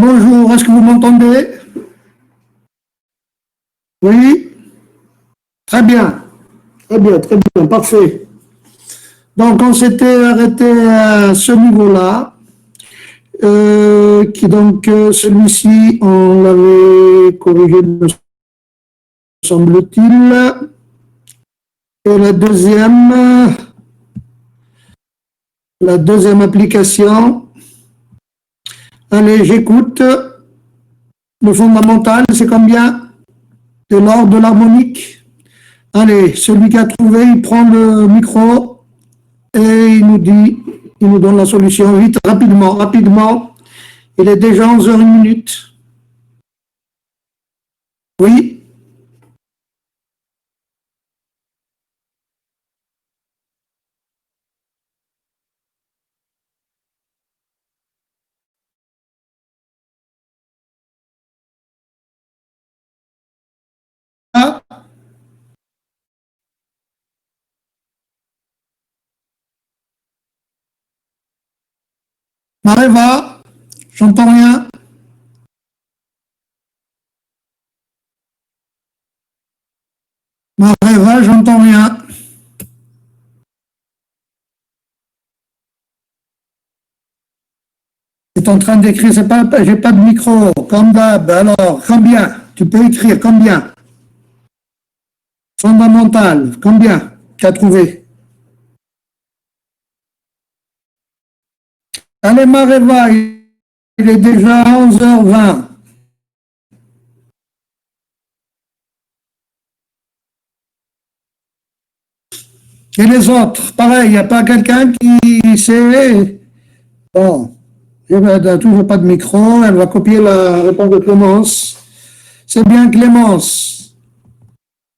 Bonjour, est-ce que vous m'entendez? Oui, très bien, très bien, parfait. Donc, on s'était arrêté à ce niveau-là, celui-ci, on l'avait corrigé, me semble-t-il. Et la deuxième application, allez, j'écoute. Le fondamental, c'est combien? De l'ordre de l'harmonique. Allez, celui qui a trouvé, il prend le micro et il nous donne la solution. Vite, rapidement, rapidement. Il est déjà 11h01. Oui, ah, Mareva, j'entends rien. Mareva, j'entends rien. Tu es en train d'écrire, c'est pas, j'ai pas de micro, comme d'hab. Alors, combien? Tu peux écrire combien? Fondamental, combien? Tu as trouvé? Allez, Mareva, il est déjà 11h20. Et les autres, pareil, il n'y a pas quelqu'un qui sait. Bon, elle n'a toujours pas de micro, elle va copier la réponse de Clémence. C'est bien Clémence.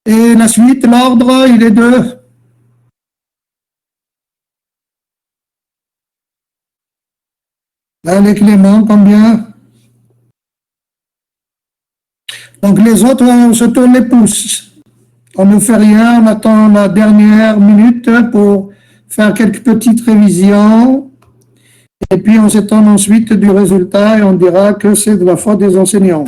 Et la suite, l'ordre, il est de. Allez, Clément, combien? Donc les autres, on se tourne les pouces. On ne fait rien, on attend la dernière minute pour faire quelques petites révisions. Et puis on s'étonne ensuite du résultat et on dira que c'est de la faute des enseignants.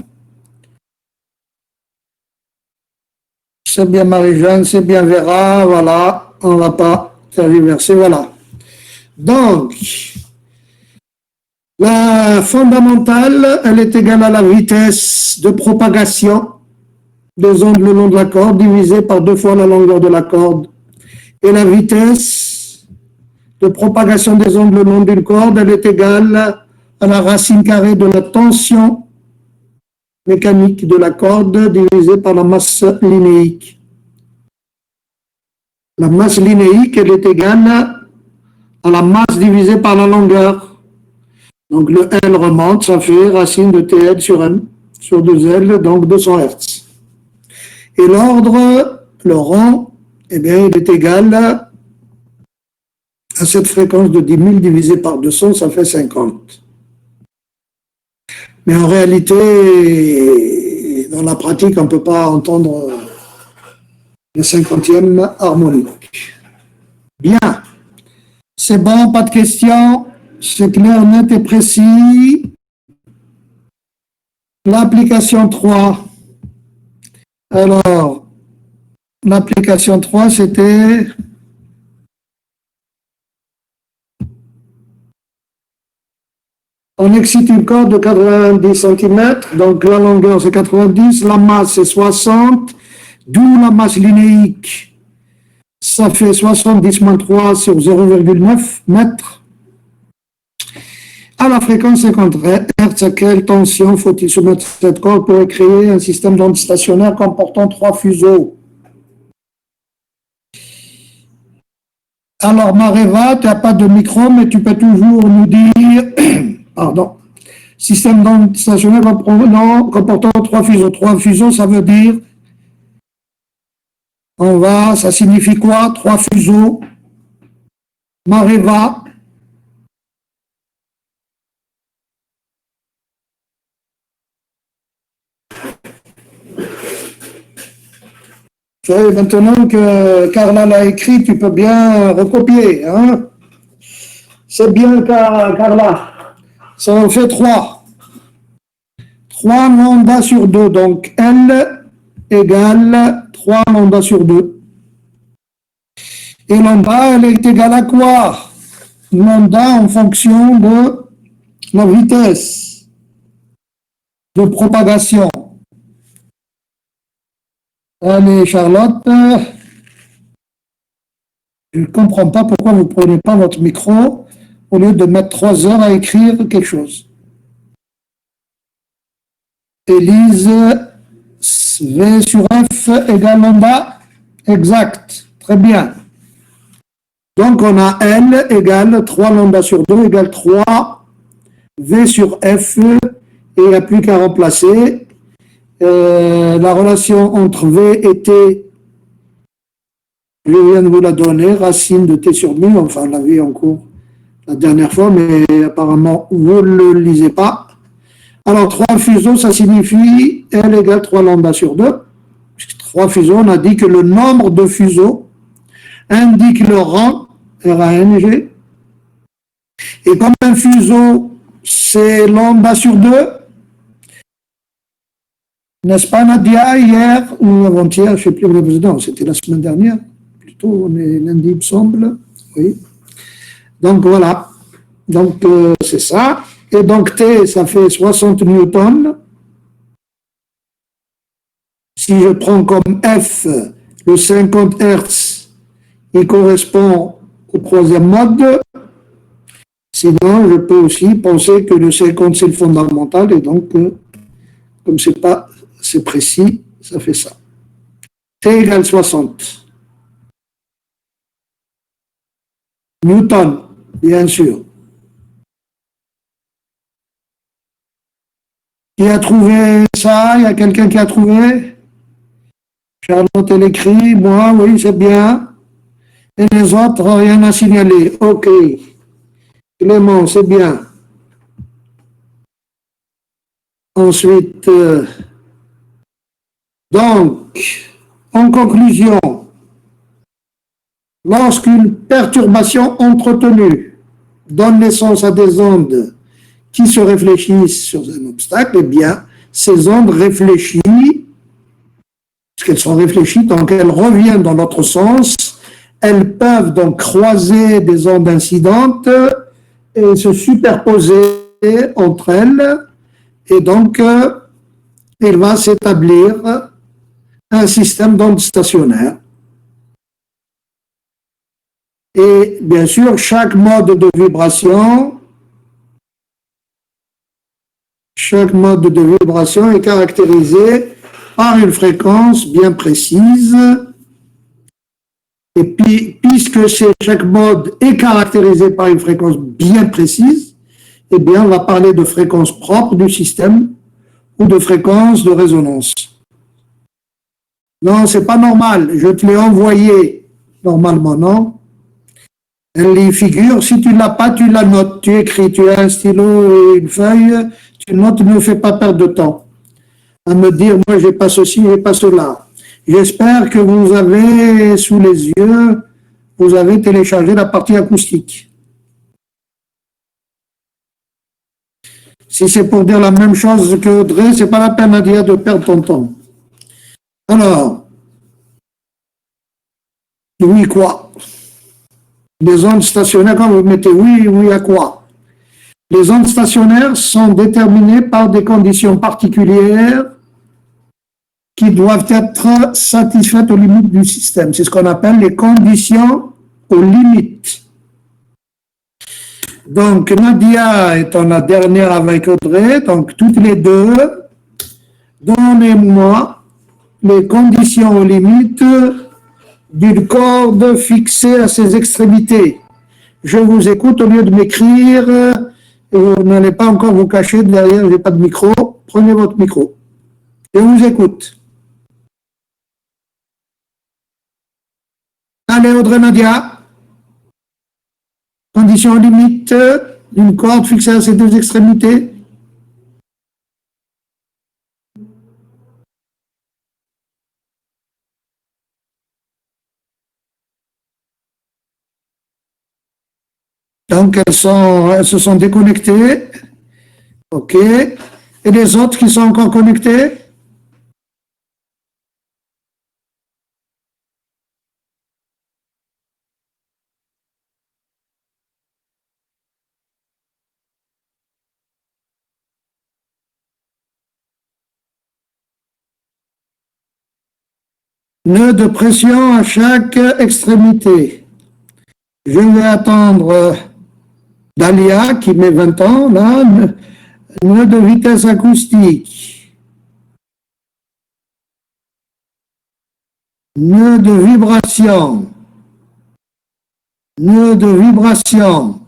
C'est bien Marie-Jeanne, c'est bien Vera, voilà, on ne va pas tergiverser, voilà. Donc, la fondamentale, elle est égale à la vitesse de propagation des ondes le long de la corde divisée par 2 fois la longueur de la corde. Et la vitesse de propagation des ondes le long d'une corde, elle est égale à la racine carrée de la tension mécanique de la corde divisée par la masse linéique. La masse linéique, elle est égale à la masse divisée par la longueur. Donc le L remonte, ça fait racine de TL sur M, sur 2L, donc 200 Hz. Et l'ordre, le rang, eh bien, il est égal à cette fréquence de 10 000 divisé par 200, ça fait 50. Mais en réalité, dans la pratique, on ne peut pas entendre le 50e harmonique. Bien, c'est bon, pas de questions, c'est clair, net et précis. L'application 3. Alors, l'application 3, c'était on excite une corde de 90 cm, donc la longueur c'est 90, la masse c'est 60, d'où la masse linéique, ça fait 70 moins 3 sur 0,9 mètres. À la fréquence 50 Hz, à quelle tension faut-il soumettre cette corde pour créer un système d'onde stationnaire comportant 3 fuseaux? Alors, Mareva, tu n'as pas de micro, mais tu peux toujours nous dire, pardon, système d'onde stationnaire comportant 3 fuseaux. 3 fuseaux, ça veut dire, ça signifie quoi? 3 fuseaux. Mareva. Maintenant que Carla l'a écrit, tu peux bien recopier. Hein? C'est bien, Carla. Ça en fait 3. 3 lambda sur 2. Donc, L égale 3 lambda sur 2. Et lambda, elle est égale à quoi? Lambda en fonction de la vitesse de propagation. Allez, Charlotte, je ne comprends pas pourquoi vous ne prenez pas votre micro au lieu de mettre 3 heures à écrire quelque chose. Élise, V sur F égale lambda. Exact. Très bien. Donc, on a L égale 3 lambda sur 2 égale 3 V sur F. Et il n'y a plus qu'à remplacer. La relation entre V et T, je viens de vous la donner, racine de T sur mu, enfin on l'a vu en cours la dernière fois, mais apparemment vous ne le lisez pas. Alors 3 fuseaux, ça signifie L égale 3 lambda sur 2. 3 fuseaux, on a dit que le nombre de fuseaux indique le rang, RANG. Et comme un fuseau, c'est lambda sur 2, n'est-ce pas Nadia, hier ou avant-hier, je ne sais plus le président, c'était la semaine dernière, plutôt, on est lundi, il me semble, oui. Donc voilà, donc c'est ça. Et donc T, ça fait 60 newtons. Si je prends comme F le 50 Hz, il correspond au 3e mode. Sinon, je peux aussi penser que le 50 c'est le fondamental et donc, comme c'est précis, ça fait ça. T égale 60. Newton, bien sûr. Qui a trouvé ça? Il y a quelqu'un qui a trouvé? Charlotte, elle écrit. Moi, oui, c'est bien. Et les autres, rien à signaler. OK. Clément, c'est bien. Ensuite, donc, en conclusion, lorsqu'une perturbation entretenue donne naissance à des ondes qui se réfléchissent sur un obstacle, eh bien, ces ondes réfléchies, puisqu'elles sont réfléchies, donc elles reviennent dans l'autre sens, elles peuvent donc croiser des ondes incidentes et se superposer entre elles, et donc il va s'établir un système d'ondes stationnaires. Et bien sûr, chaque mode de vibration est caractérisé par une fréquence bien précise. Et puis, puisque chaque mode est caractérisé par une fréquence bien précise, eh bien, on va parler de fréquence propre du système ou de fréquence de résonance. Non, c'est pas normal. Je te l'ai envoyé normalement, non? Les figures, si tu ne l'as pas, tu la notes. Tu écris, tu as un stylo et une feuille, tu notes, ne me fais pas perdre de temps à me dire, moi, j'ai pas ceci, j'ai pas cela. J'espère que vous avez sous les yeux, vous avez téléchargé la partie acoustique. Si c'est pour dire la même chose que Audrey, c'est pas la peine à dire de perdre ton temps. Alors, oui, quoi? Les ondes stationnaires, quand vous mettez oui, oui à quoi? Les ondes stationnaires sont déterminées par des conditions particulières qui doivent être satisfaites aux limites du système. C'est ce qu'on appelle les conditions aux limites. Donc, Nadia étant la dernière avec Audrey, donc toutes les deux, donnez-moi les conditions aux limites d'une corde fixée à ses extrémités. Je vous écoute au lieu de m'écrire. Vous n'allez pas encore vous cacher derrière, je n'ai pas de micro. Prenez votre micro. Je vous écoute. Allez, Audrey, Nadia. Conditions limites d'une corde fixée à ses deux extrémités. Donc, elles se sont déconnectées. OK. Et les autres qui sont encore connectés? Nœud de pression à chaque extrémité. Je vais attendre Dalia qui met 20 ans, là, nœud de vitesse acoustique, nœud de vibration, nœud de vibration,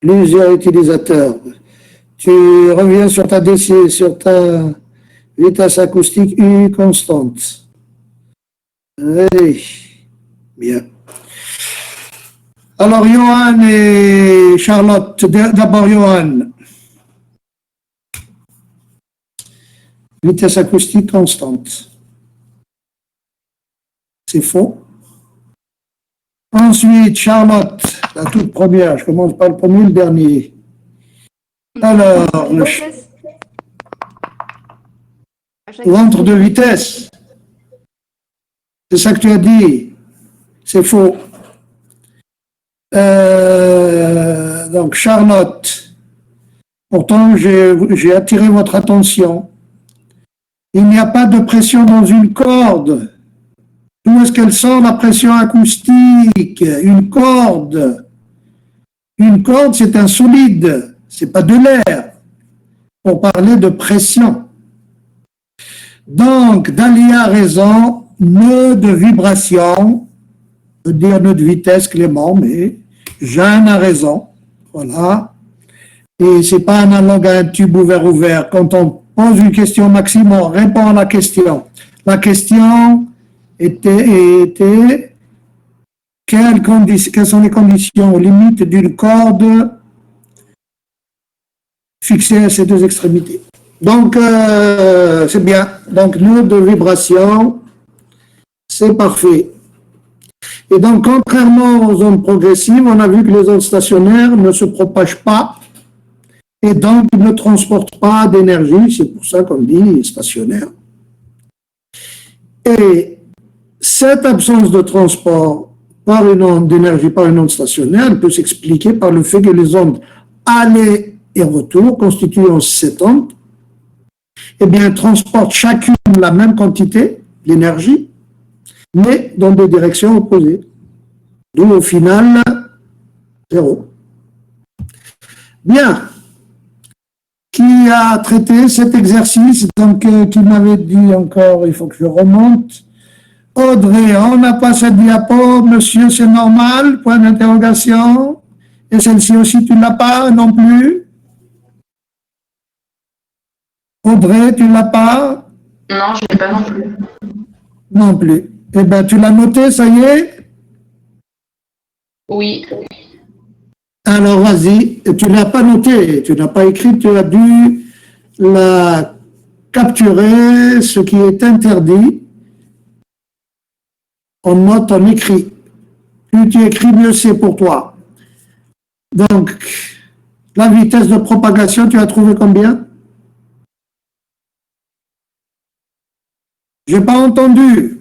plusieurs utilisateurs. Tu reviens sur ta DC, sur ta vitesse acoustique U constante. Allez, bien. Alors, Johan et Charlotte, d'abord Johan. Vitesse acoustique constante. C'est faux. Ensuite, Charlotte, la toute première. Je commence par le premier, le dernier. Alors, le ventre de vitesse. C'est ça que tu as dit. C'est faux. Donc, Charlotte, pourtant, j'ai attiré votre attention. Il n'y a pas de pression dans une corde. D'où est-ce qu'elle sort la pression acoustique? Une corde. Une corde, c'est un solide, c'est pas de l'air. Pour parler de pression. Donc, Dalia a raison, nœud de vibration, je veux dire nœud de vitesse, Clément, mais Jeanne a raison. Voilà. Et c'est pas analogue à un tube ouvert. Quand on pose une question, Maxime, on répond à la question. La question était quelles sont les conditions aux limites d'une corde fixée à ces deux extrémités. Donc, c'est bien. Donc, nœud de vibration, c'est parfait. Et donc, contrairement aux ondes progressives, on a vu que les ondes stationnaires ne se propagent pas et donc ne transportent pas d'énergie. C'est pour ça qu'on dit stationnaire. Et cette absence de transport par une onde d'énergie, par une onde stationnaire, elle peut s'expliquer par le fait que les ondes aller et retour, constituant cette onde, eh bien, transportent chacune la même quantité d'énergie, mais dans des directions opposées. D'où, au final, zéro. Bien. Qui a traité cet exercice? Donc, qui m'avait dit encore, il faut que je remonte. Audrey, on n'a pas cette diapo, monsieur, c'est normal, point d'interrogation. Et celle-ci aussi, tu ne l'as pas non plus? Audrey, tu ne l'as pas? Non, je ne l'ai pas non plus. Non plus. Eh bien, tu l'as noté, ça y est? Oui. Alors, vas-y. Tu ne l'as pas noté, tu n'as pas écrit, tu as dû la capturer, ce qui est interdit. On note, on écrit. Plus tu écris, mieux c'est pour toi. Donc, la vitesse de propagation, tu as trouvé combien? J'ai pas entendu.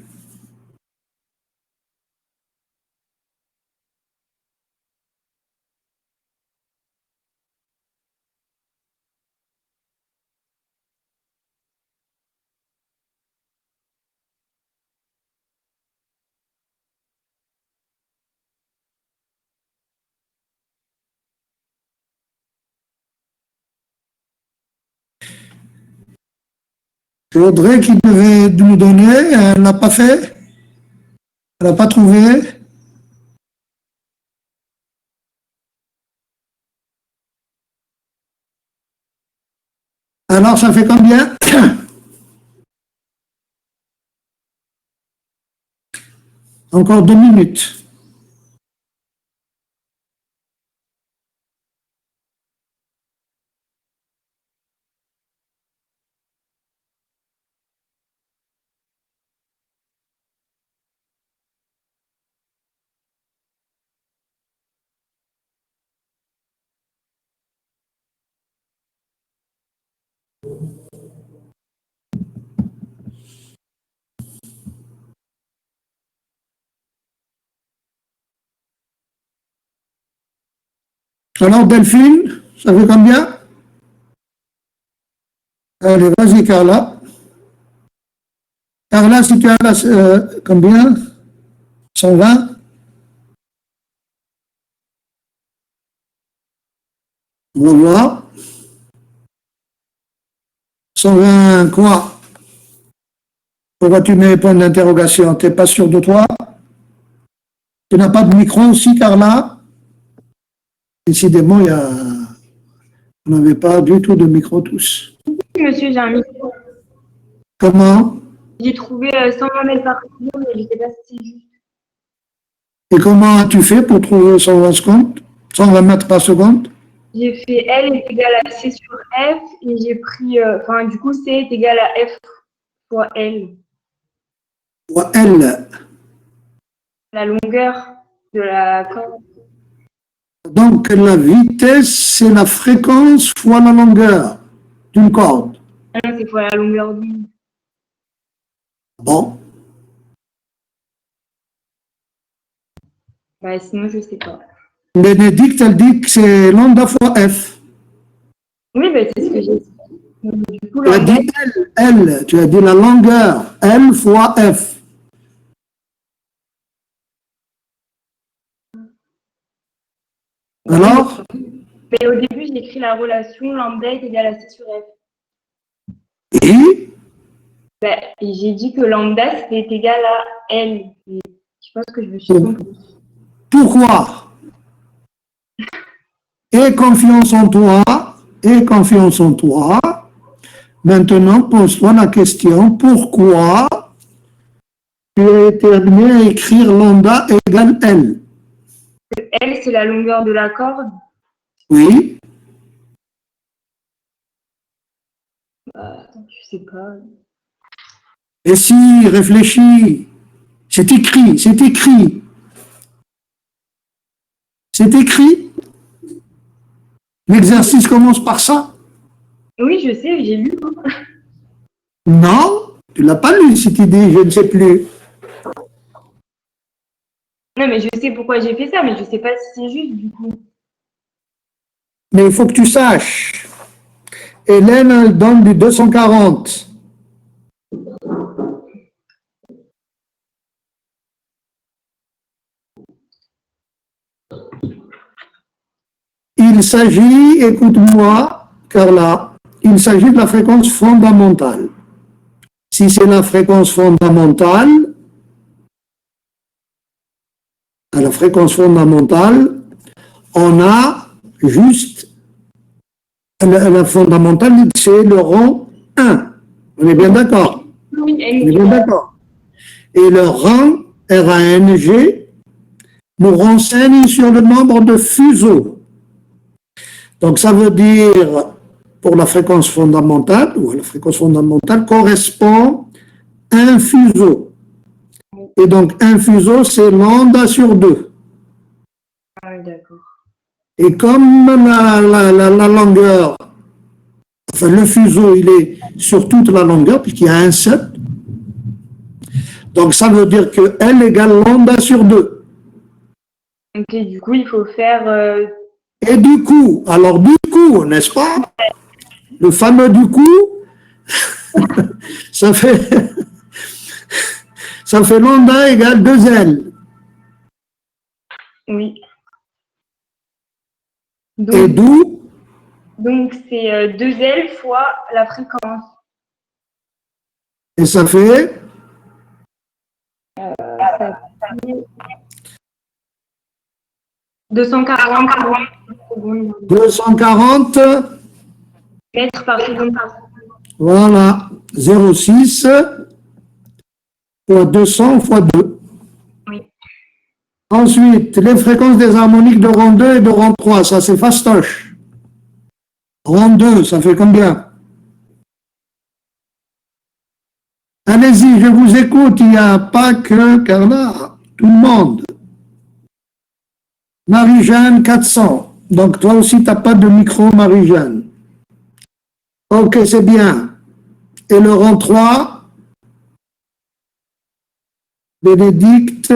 C'est Audrey qui devait nous donner, elle n'a pas fait, elle n'a pas trouvé. Alors, ça fait combien? Encore 2 minutes. Alors, Delphine, ça fait combien? Allez, vas-y, Carla. Carla, si tu as la, combien? 120? On va voir. 120 quoi? Pourquoi tu mets point d'interrogation? Tu n'es pas sûr de toi? Tu n'as pas de micro aussi, Carla? Décidément, on n'avait pas du tout de micro tous. Monsieur, j'ai un micro. Comment? J'ai trouvé 120 mètres par seconde, mais je ne sais pas si c'est juste. Et comment as-tu fait pour trouver 120 secondes? 120 mètres par seconde? J'ai fait L est égal à C sur F et j'ai pris, enfin, du coup, C est égal à F fois L. Fois L. La longueur de la corde. Donc, la vitesse, c'est la fréquence fois la longueur d'une corde. Ah non, c'est fois la longueur d'onde. Bon. Bah, sinon, je ne sais pas. Bénédicte, elle dit que c'est lambda fois F. Oui, bah, c'est ce que j'ai dit. Du coup, Tu as dit L, tu as dit la longueur, L fois F. Alors? Mais au début, j'ai écrit la relation lambda est égal à C sur F. Et? Bah, et j'ai dit que lambda, c'était égal à L. Et je pense que je me suis trompée. Pourquoi? Aie confiance en toi, aie confiance en toi. Maintenant, pose-toi la question, pourquoi tu as été amené à écrire lambda égale L? L, c'est la longueur de la corde. Oui. Je sais pas. Et si, réfléchis, c'est écrit, c'est écrit. C'est écrit. L'exercice commence par ça. Oui, je sais, j'ai lu. Non, tu l'as pas lu cette idée, je ne sais plus. Non, mais je sais pourquoi j'ai fait ça, mais je sais pas si c'est juste du coup. Mais il faut que tu saches. Hélène, elle donne du 240. Il s'agit, écoute-moi, Carla, il s'agit de la fréquence fondamentale. Si c'est la fréquence fondamentale, à la fréquence fondamentale, on a juste la fondamentale, c'est le rang 1. On est bien d'accord? Oui, On est bien d'accord. Et le rang RANG nous renseigne sur le nombre de fuseaux. Donc ça veut dire, pour la fréquence fondamentale, ou la fréquence fondamentale correspond à un fuseau. Et donc un fuseau, c'est lambda sur 2. Ah oui, d'accord. Et comme la longueur, enfin le fuseau, il est sur toute la longueur, puisqu'il y a un seul, donc ça veut dire que L égale lambda sur 2. Ok, du coup, il faut faire. Et du coup, alors du coup, n'est-ce pas? Le fameux du coup, ça fait, ça fait lambda égale 2L. Oui. Et d'où? Donc c'est 2L fois la fréquence. Et ça fait? Ça fait 240 secondes. 240, Mètres par seconde. voilà, 0,6 fois 200 fois 2. Oui. Ensuite, les fréquences des harmoniques de rang 2 et de rang 3, ça c'est fastoche. Rang 2, ça fait combien? Allez-y, je vous écoute, il n'y a pas que Carla, tout le monde. Marie-Jeanne, 400. Donc toi aussi, tu n'as pas de micro, Marie-Jeanne. Ok, c'est bien. Et le rang 3, Bénédicte,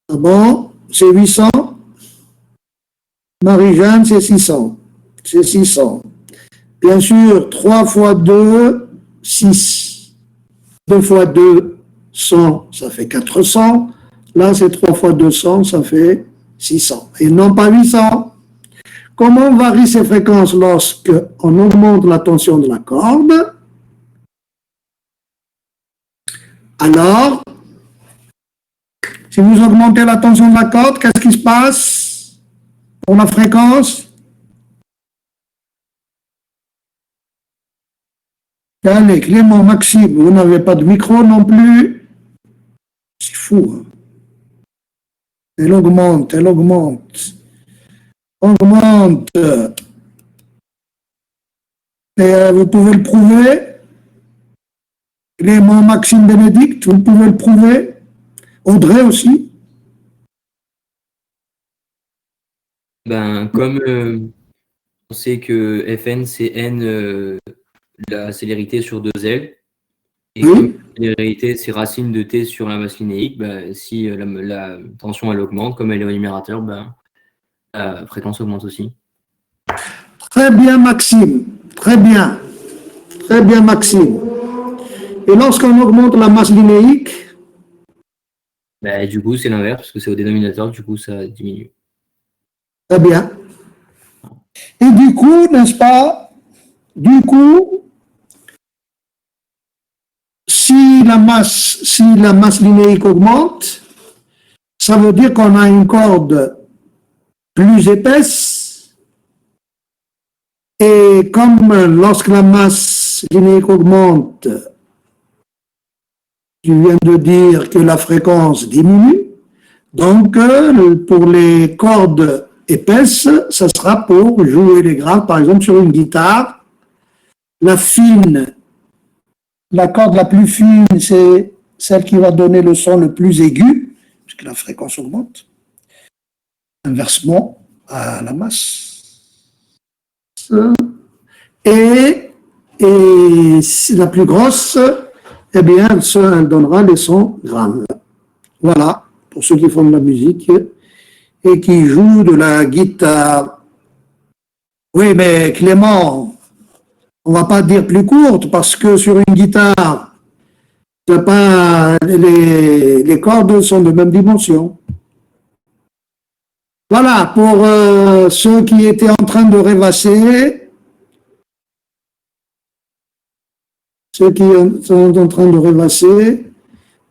ah bon, c'est 800. Marie-Jeanne, c'est 600. C'est 600. Bien sûr, 3 fois 2, 6. 2 fois 2, 100, ça fait 400. Là, c'est 3 fois 200, ça fait 600. Et non pas 800. Comment varient ces fréquences lorsque on augmente la tension de la corde? Alors, si vous augmentez la tension de la corde, qu'est-ce qui se passe pour la fréquence? Allez, Clément, Maxime, vous n'avez pas de micro non plus. C'est fou. Hein? Elle augmente, elle augmente. Augmente. Et vous pouvez le prouver. Clément, Maxime, Bénédicte, vous pouvez le prouver. Audrey aussi. Ben, comme on sait que Fn, c'est n la célérité sur 2L, et Oui. comme la célérité, c'est racine de t sur la masse linéique, ben, si la tension elle augmente, comme elle est au numérateur, ben, la fréquence augmente aussi. Très bien, Maxime. Très bien. Très bien, Maxime. Et lorsqu'on augmente la masse linéique, Ben, du coup, c'est l'inverse, parce que c'est au dénominateur, du coup, ça diminue. très bien. Et du coup, n'est-ce pas, du coup, si la masse linéique augmente, ça veut dire qu'on a une corde plus épaisse. Et comme lorsque la masse linéique augmente, tu viens de dire que la fréquence diminue. Donc, pour les cordes épaisses, ça sera pour jouer les graves. Par exemple, sur une guitare, la corde la plus fine, c'est celle qui va donner le son le plus aigu, puisque la fréquence augmente. Inversement à la masse. Et la plus grosse, eh bien, elle donnera les sons graves. Voilà, pour ceux qui font de la musique et qui jouent de la guitare. Oui, mais Clément, on va pas dire plus courte, parce que sur une guitare, les cordes sont de même dimension. Voilà, pour ceux qui étaient en train de rêvasser,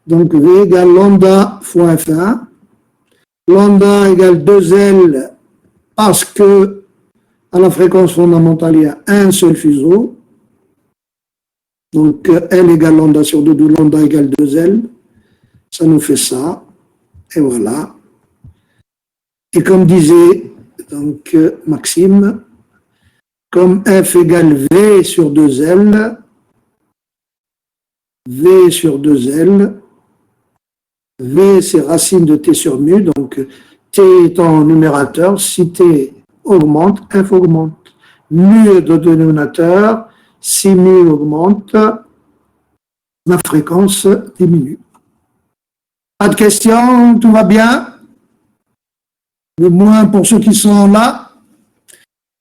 donc V égale lambda fois F1. Lambda égale 2L parce que à la fréquence fondamentale, il y a un seul fuseau. Donc L égale lambda sur 2, d'où lambda égale 2L. Ça nous fait ça. Et voilà. Et comme disait donc, Maxime, comme F égale V sur 2L, V sur 2L, V c'est racine de T sur mu, donc T étant numérateur, si T augmente, F augmente. Mu est de dénominateur, si mu augmente, la fréquence diminue. Pas de questions, tout va bien? Le moins pour ceux qui sont là,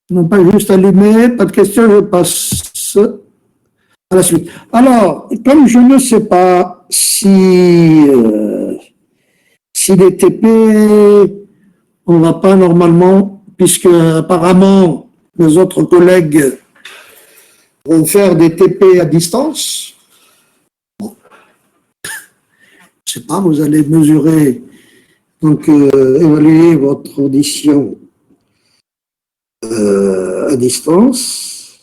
non pas juste allumé, pas de questions, je passe à la suite. Alors, comme je ne sais pas si les TP, on ne va pas normalement, puisque apparemment mes autres collègues vont faire des TP à distance. Bon. Je ne sais pas, vous allez mesurer, donc évaluer votre audition à distance.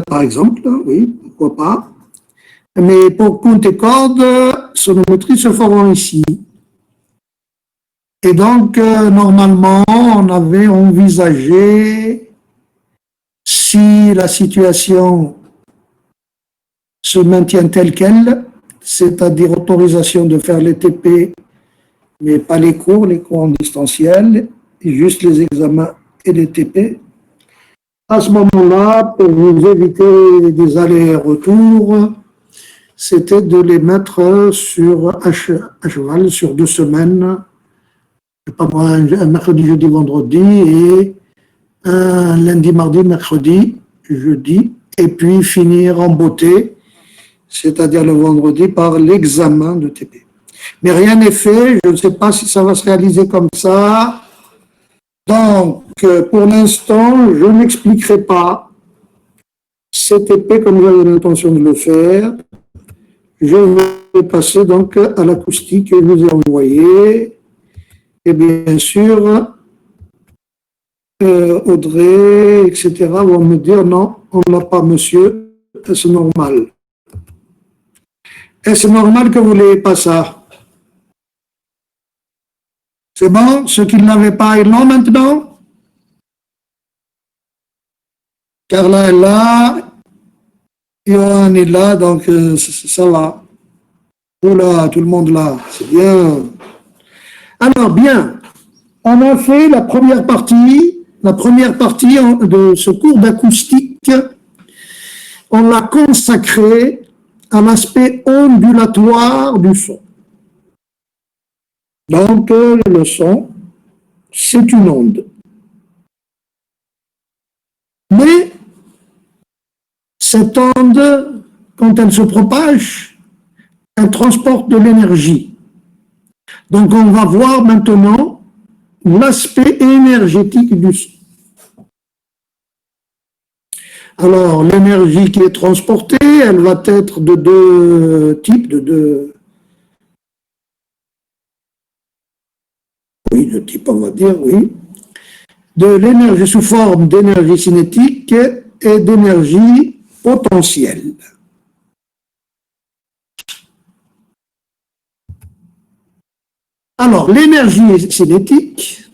Par exemple, oui, pourquoi pas. Mais pour compte et corde, sonométrie se feront ici. Et donc, normalement, on avait envisagé, si la situation se maintient telle qu'elle, c'est-à-dire autorisation de faire les TP, mais pas les cours en distanciel, et juste les examens et les TP. À ce moment-là, pour vous éviter des allers-retours, c'était de les mettre à cheval sur 2 semaines, pas moi, un mercredi, jeudi, vendredi et un lundi, mardi, mercredi, jeudi, et puis finir en beauté, c'est-à-dire le vendredi, par l'examen de TP. Mais rien n'est fait, je ne sais pas si ça va se réaliser comme ça. Donc, pour l'instant, je n'expliquerai pas CTP comme j'avais l'intention de le faire. Je vais passer donc à l'acoustique que je vous ai envoyée. Et bien sûr, Audrey, etc., vont me dire non, on n'a pas, monsieur, est-ce normal? Est-ce normal que vous n'ayez pas ça? C'est bon? Ceux qui ne l'avaient pas, ils l'ont maintenant? Carla est là, Johan est là, donc ça va. Oula, tout le monde là, c'est bien. Alors, bien, on a fait la première partie de ce cours d'acoustique. On l'a consacré à l'aspect ondulatoire du son. Donc, le son, c'est une onde. Mais cette onde, quand elle se propage, elle transporte de l'énergie. Donc, on va voir maintenant l'aspect énergétique du son. Alors, l'énergie qui est transportée, elle va être de deux types, de type, on va dire, oui. De l'énergie sous forme d'énergie cinétique et d'énergie potentielle. Alors, l'énergie cinétique,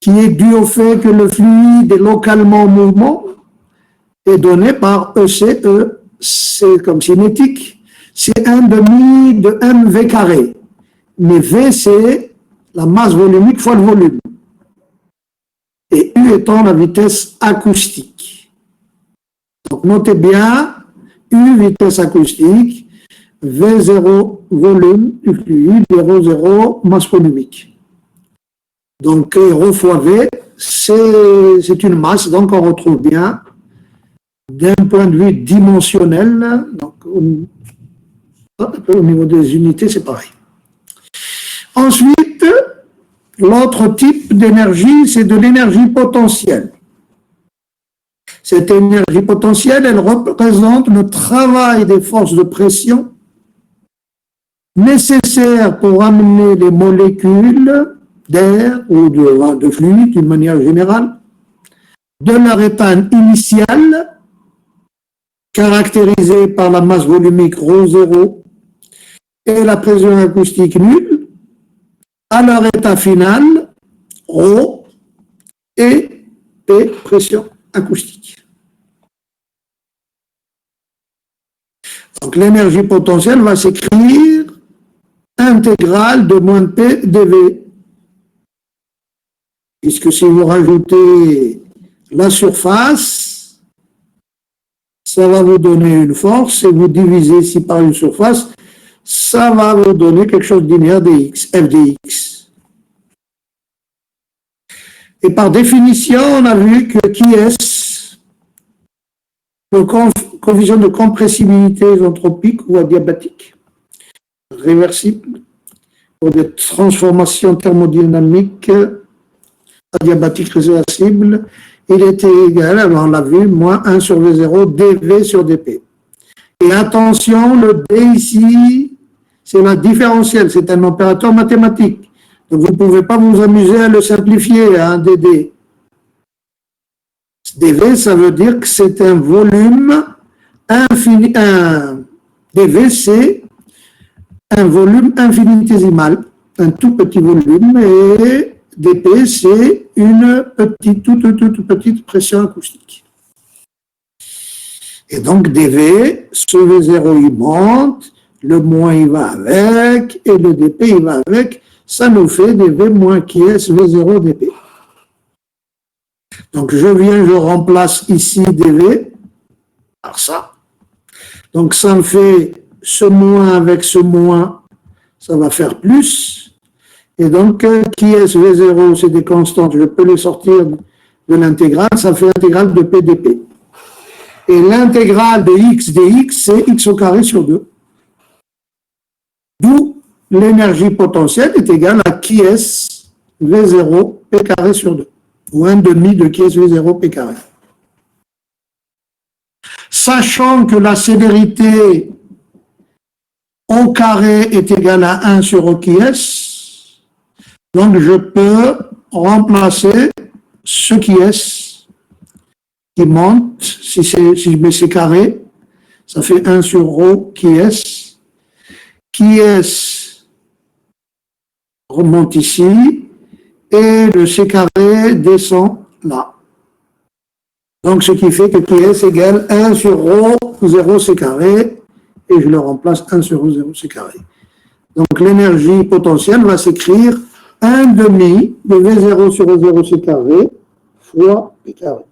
qui est due au fait que le fluide est localement en mouvement, est donné par ECE, c'est comme cinétique, c'est 1 demi de mv carré. Mais V, c'est la masse volumique fois le volume. Et U étant la vitesse acoustique. Donc, notez bien, U, vitesse acoustique, V0, volume du fluide, ρ0, masse volumique. Donc, ρ fois V, c'est une masse, donc on retrouve bien, d'un point de vue dimensionnel, donc au niveau des unités, c'est pareil. Ensuite, l'autre type d'énergie, c'est de l'énergie potentielle. Cette énergie potentielle, elle représente le travail des forces de pression nécessaires pour amener les molécules d'air ou de fluide, d'une manière générale, de leur état initial, caractérisé par la masse volumique ρ0 et la pression acoustique nulle, à leur état final, ρ et P, pression acoustique. Donc l'énergie potentielle va s'écrire intégrale de moins P dV. Puisque si vous rajoutez la surface, ça va vous donner une force, et vous divisez ici par une surface, ça va vous donner quelque chose linéaire dx, f dx. Et par définition, on a vu que qui est le coefficient de compressibilité isotropique ou adiabatique, réversible, pour des transformations thermodynamiques adiabatiques réversibles, il était égal, alors on l'a vu, moins 1 sur V0 dV sur dP. Et attention, le D ici, c'est la différentielle, c'est un opérateur mathématique. Donc vous ne pouvez pas vous amuser à le simplifier à un DD. dV, ça veut dire que c'est un volume infini. dV, c'est un volume infinitésimal, un tout petit volume, et dP, c'est une toute petite pression acoustique. Et donc dV, ce V0 il monte, le moins il va avec, et le dP il va avec, ça nous fait dV moins qui est V0 dP. Donc je remplace ici dV par ça. Donc ça me fait ce moins avec ce moins, ça va faire plus. Et donc, qui est V0, c'est des constantes, je peux les sortir de l'intégrale, ça fait l'intégrale de P dP. Et l'intégrale de x dx, c'est x au carré sur 2. D'où l'énergie potentielle est égale à qui est V0 P carré sur 2. Ou 1 demi de qui est V0 P carré. Sachant que la célérité au carré est égale à 1 sur O qui est, donc je peux remplacer ce qui est, qui monte, si je mets C carré, ça fait 1 sur ρ qui est remonte ici, et le C carré descend là. Donc ce qui fait que qui est égale 1 sur ρ 0 C carré, et je le remplace 1 sur ρ 0 C carré. Donc l'énergie potentielle va s'écrire 1 demi de V0 sur ρ 0 C carré fois P carré.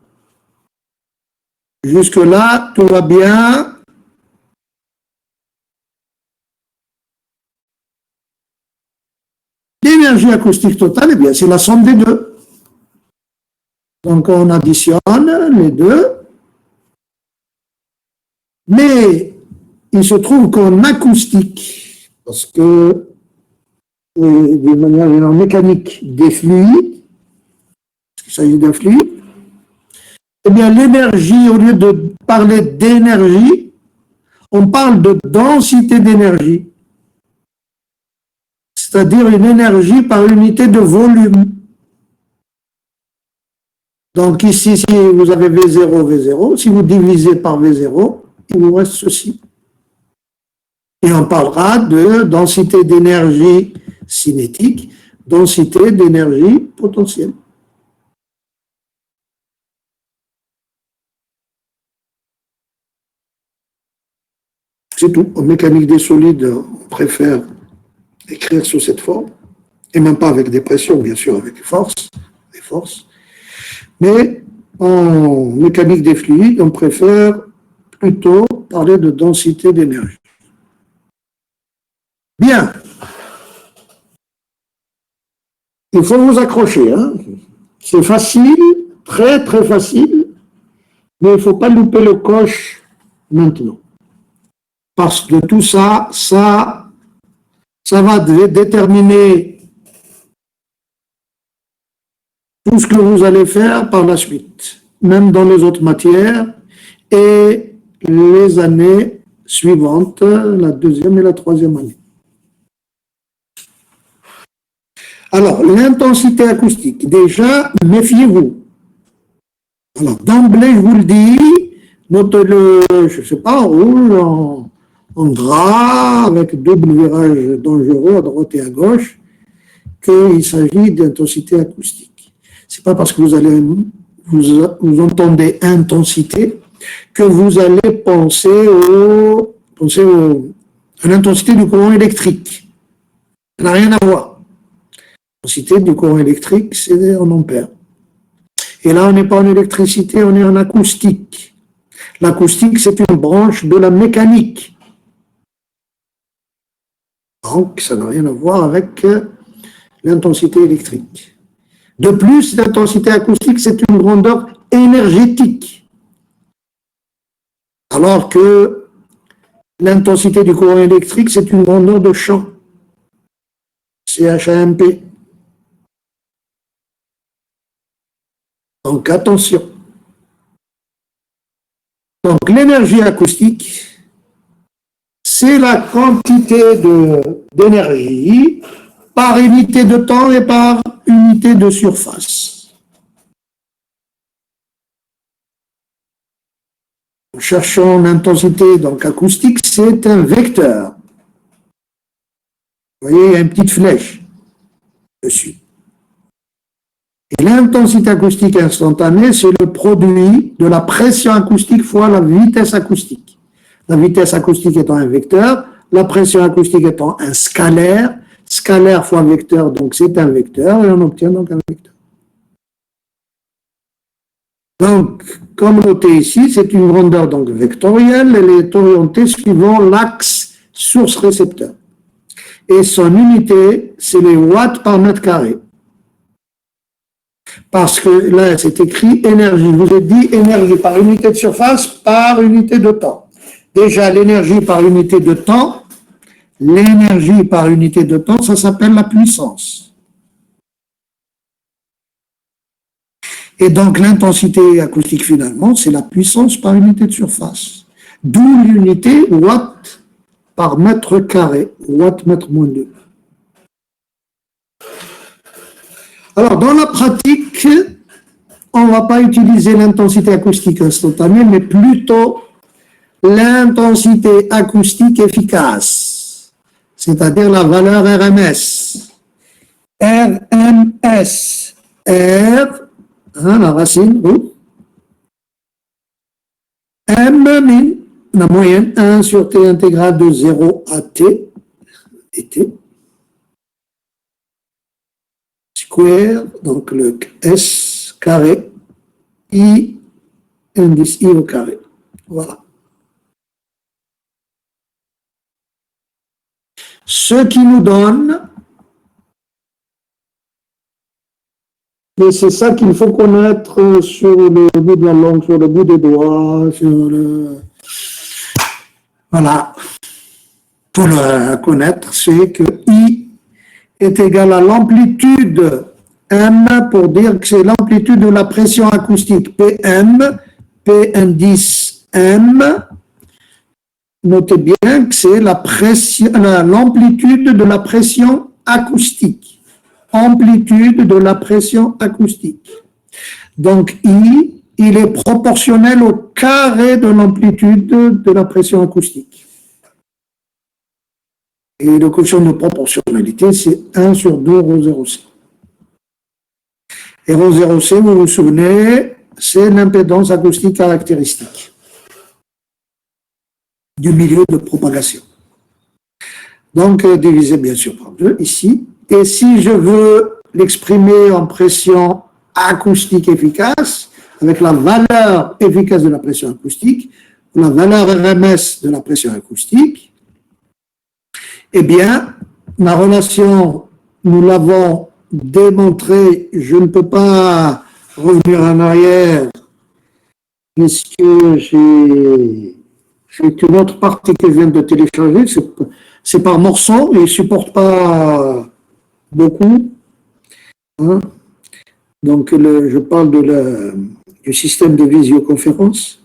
Jusque-là, tout va bien. L'énergie acoustique totale, eh bien, c'est la somme des deux. Donc, on additionne les deux. Mais il se trouve qu'en acoustique, parce que d'une manière générale mécanique des fluides, parce qu'il s'agit d'un fluide, eh bien, l'énergie, au lieu de parler d'énergie, on parle de densité d'énergie. C'est-à-dire une énergie par unité de volume. Donc ici, si vous avez V0, si vous divisez par V0, il vous reste ceci. Et on parlera de densité d'énergie cinétique, densité d'énergie potentielle. C'est tout. En mécanique des solides, on préfère écrire sous cette forme, et même pas avec des pressions, bien sûr, avec des forces. Mais en mécanique des fluides, on préfère plutôt parler de densité d'énergie. Bien. Il faut vous accrocher. Hein. C'est facile, très très facile, mais il ne faut pas louper le coche maintenant. Parce que tout ça, ça va déterminer tout ce que vous allez faire par la suite, même dans les autres matières et les années suivantes, la deuxième et la troisième année. Alors, l'intensité acoustique, déjà, méfiez-vous. Alors, d'emblée, je vous le dis, notez-le, je ne sais pas, en rouge, en gras, avec double virage dangereux à droite et à gauche, qu'il s'agit d'intensité acoustique. Ce n'est pas parce que vous entendez intensité que vous allez penser à l'intensité du courant électrique. Ça n'a rien à voir. L'intensité du courant électrique, c'est en ampères. Et là, on n'est pas en électricité, on est en acoustique. L'acoustique, c'est une branche de la mécanique. Donc, ça n'a rien à voir avec l'intensité électrique. De plus, l'intensité acoustique, c'est une grandeur énergétique. Alors que l'intensité du courant électrique, c'est une grandeur de champ. CHAMP. Donc, attention. Donc, l'énergie acoustique, c'est la quantité d'énergie par unité de temps et par unité de surface. Cherchons l'intensité donc acoustique, c'est un vecteur. Vous voyez, il y a une petite flèche dessus. Et l'intensité acoustique instantanée, c'est le produit de la pression acoustique fois la vitesse acoustique. La vitesse acoustique étant un vecteur, la pression acoustique étant un scalaire, scalaire fois vecteur, donc c'est un vecteur, et on obtient donc un vecteur. Donc, comme noté ici, c'est une grandeur donc vectorielle, elle est orientée suivant l'axe source-récepteur. Et son unité, c'est les watts par mètre carré. Parce que là, c'est écrit énergie. Je vous ai dit énergie par unité de surface, par unité de temps. Déjà, l'énergie par unité de temps, ça s'appelle la puissance. Et donc, l'intensité acoustique, finalement, c'est la puissance par unité de surface. D'où l'unité watt par mètre carré, watt mètre moins 2. Alors, dans la pratique, on ne va pas utiliser l'intensité acoustique instantanée, mais plutôt l'intensité acoustique efficace, c'est-à-dire la valeur RMS. RMS. R, la racine, M, la moyenne, 1 sur T intégrale de 0 à T, et T. Square, donc le S carré, I, indice I au carré. Voilà. Ce qui nous donne, et c'est ça qu'il faut connaître sur le bout de la langue, sur le bout des doigts, voilà. Pour le connaître, c'est que I est égal à l'amplitude M, pour dire que c'est l'amplitude de la pression acoustique. PM, P indice M, notez bien que c'est l'amplitude de la pression acoustique. Amplitude de la pression acoustique. Donc I, il est proportionnel au carré de l'amplitude de la pression acoustique. Et le quotient de proportionnalité, c'est 1 sur 2 ρ 0C. Et ρ 0C, vous vous souvenez, c'est l'impédance acoustique caractéristique du milieu de propagation. Donc, divisé bien sûr par 2 ici. Et si je veux l'exprimer en pression acoustique efficace, avec la valeur efficace de la pression acoustique, la valeur RMS de la pression acoustique, eh bien, ma relation, nous l'avons démontré, je ne peux pas revenir en arrière, puisque j'ai une autre partie que je viens de télécharger, c'est par morceaux, et il ne supporte pas beaucoup. Hein. Donc, je parle du système de visioconférence.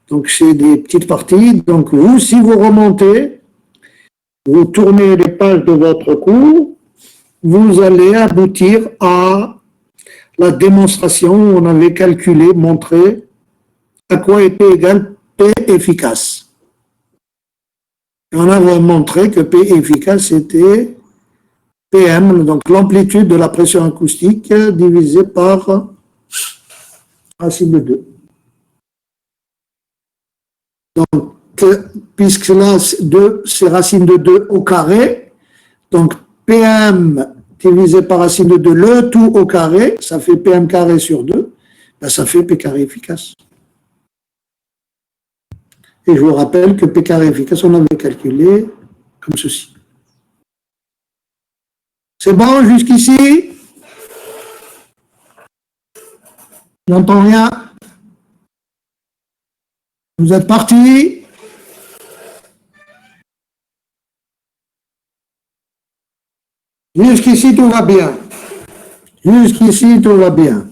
Donc, c'est des petites parties. Donc, vous, si vous remontez, vous tournez les pages de votre cours, vous allez aboutir à la démonstration où on avait calculé, montré à quoi était égal P efficace. Et on avait montré que P efficace était PM, donc l'amplitude de la pression acoustique divisée par racine de 2. Donc, puisque là, 2, c'est racine de 2 au carré, donc PM divisé par racine de 2, le tout au carré, ça fait PM carré sur 2, ben ça fait P carré efficace. Et je vous rappelle que P carré efficace, on avait calculé comme ceci. C'est bon jusqu'ici? J'entends rien. Vous êtes partis? Jusqu'ici, tout va bien. Jusqu'ici, tout va bien.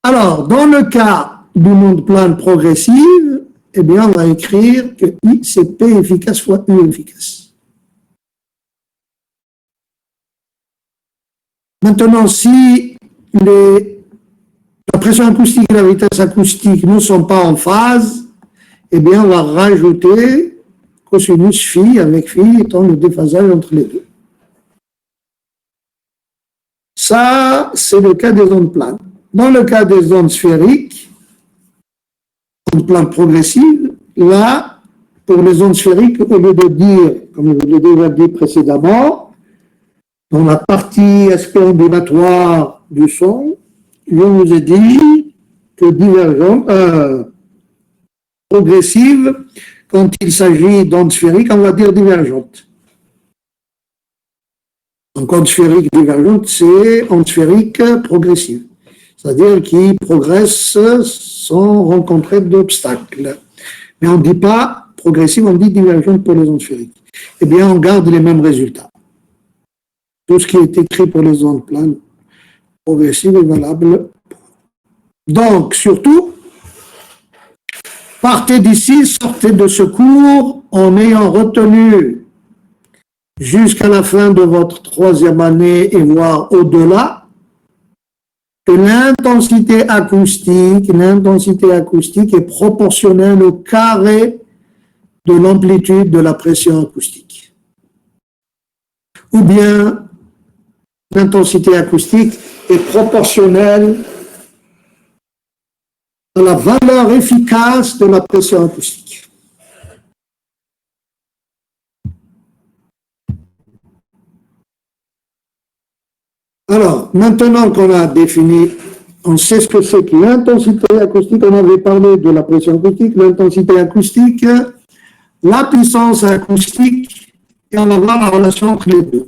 Alors, dans le cas du monde plane progressive, eh bien, on va écrire que I, c'est P efficace fois U efficace. Maintenant, si la pression acoustique et la vitesse acoustique ne sont pas en phase, eh bien, on va rajouter cosinus phi, avec phi étant le déphasage entre les deux. Ça, c'est le cas des ondes planes. Dans le cas des ondes sphériques, ondes planes progressives, là, pour les ondes sphériques, au lieu de dire, comme je l'ai déjà dit précédemment, dans la partie aspect ondulatoire du son, je vous ai dit que divergente, progressive, Quand il s'agit d'ondes sphériques, on va dire divergentes. Donc, onde sphérique divergente, c'est onde sphérique progressive, c'est-à-dire qui progresse sans rencontrer d'obstacles. Mais on ne dit pas progressive, on dit divergente pour les ondes sphériques. Eh bien, on garde les mêmes résultats. Tout ce qui est écrit pour les ondes planes progressives est valable. Donc, surtout, partez d'ici, sortez de ce cours en ayant retenu jusqu'à la fin de votre 3e année et voire au-delà que l'intensité acoustique est proportionnelle au carré de l'amplitude de la pression acoustique. Ou bien l'intensité acoustique est proportionnelle à la valeur efficace de la pression acoustique. Alors, maintenant qu'on a défini, on sait ce que c'est que l'intensité acoustique, on avait parlé de la pression acoustique, l'intensité acoustique, la puissance acoustique, et on va voir la relation entre les deux.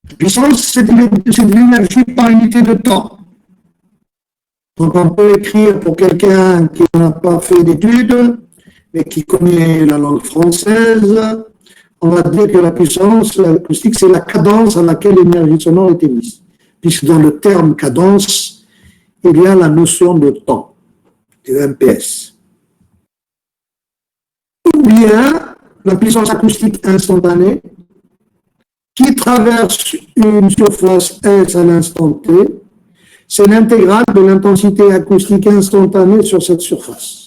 La puissance, c'est de l'énergie par unité de temps. Donc, on peut écrire pour quelqu'un qui n'a pas fait d'études, mais qui connaît la langue française, on va dire que la puissance acoustique, c'est la cadence à laquelle l'énergie sonore est émise. Puisque dans le terme cadence, il y a la notion de temps, de MPS. Ou bien la puissance acoustique instantanée, qui traverse une surface S à l'instant T, c'est l'intégrale de l'intensité acoustique instantanée sur cette surface.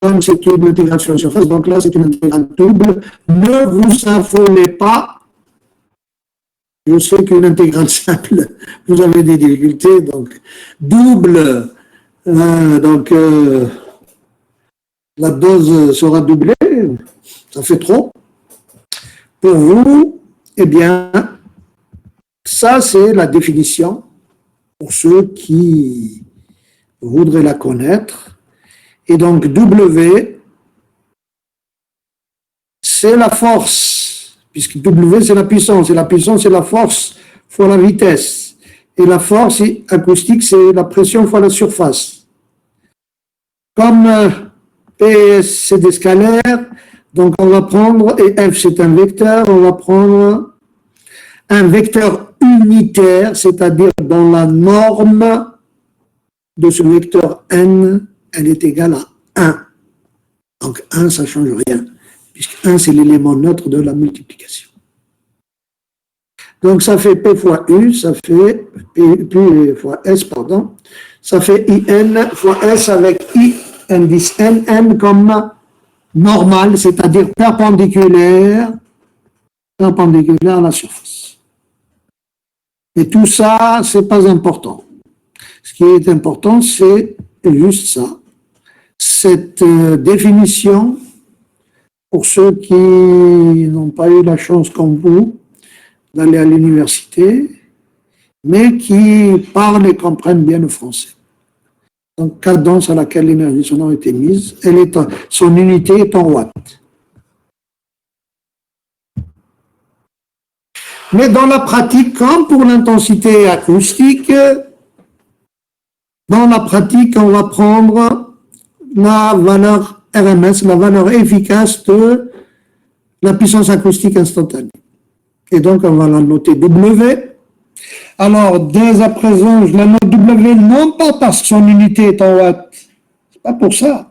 Comme c'est une intégrale sur la surface, donc là c'est une intégrale double. Ne vous affolez pas. Je sais qu'une intégrale simple, vous avez des difficultés, donc double, la dose sera doublée, ça fait trop. Pour vous, eh bien, ça c'est la définition pour ceux qui voudraient la connaître. Et donc W, c'est la force, puisque W c'est la puissance, et la puissance c'est la force fois la vitesse. Et la force acoustique c'est la pression fois la surface. Comme P c'est des scalaires, donc on va prendre, et F c'est un vecteur, on va prendre un vecteur unitaire, c'est-à-dire dans la norme de ce vecteur N, elle est égale à 1. Donc 1, ça ne change rien, puisque 1, c'est l'élément neutre de la multiplication. Donc ça fait P fois U, ça fait P fois S, pardon, ça fait IN fois S avec I, indice NN comme normal, c'est-à-dire perpendiculaire à la surface. Et tout ça, ce n'est pas important. Ce qui est important, c'est juste ça. Cette définition, pour ceux qui n'ont pas eu la chance comme vous d'aller à l'université, mais qui parlent et comprennent bien le français. Donc, cadence à laquelle l'énergie sonore est émise, son unité est en watts. Mais dans la pratique, comme pour l'intensité acoustique, dans la pratique, on va prendre la valeur RMS, la valeur efficace de la puissance acoustique instantanée. Et donc, on va la noter W. Alors, dès à présent, je la note W non pas parce que son unité est en watts, c'est pas pour ça.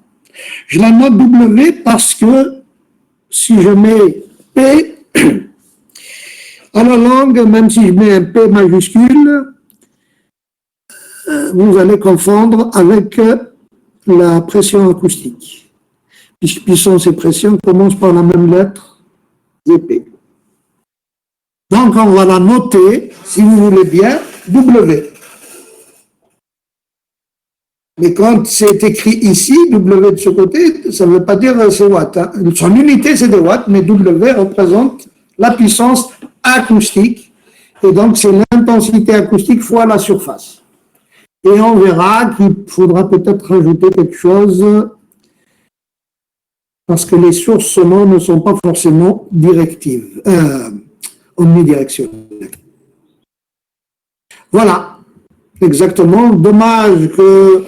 Je la note W parce que si je mets P à la langue, même si je mets un P majuscule, vous allez confondre avec la pression acoustique. Puisque puissance et pression commencent par la même lettre, P. Donc, on va la noter, si vous voulez bien, W. Mais quand c'est écrit ici, W de ce côté, ça ne veut pas dire c'est watts. Hein. Son unité, c'est des watts, mais W représente la puissance acoustique. Et donc, c'est l'intensité acoustique fois la surface. Et on verra qu'il faudra peut-être rajouter quelque chose parce que les sources sonores ne sont pas forcément directives, omnidirectionnelles. Voilà, exactement. Dommage que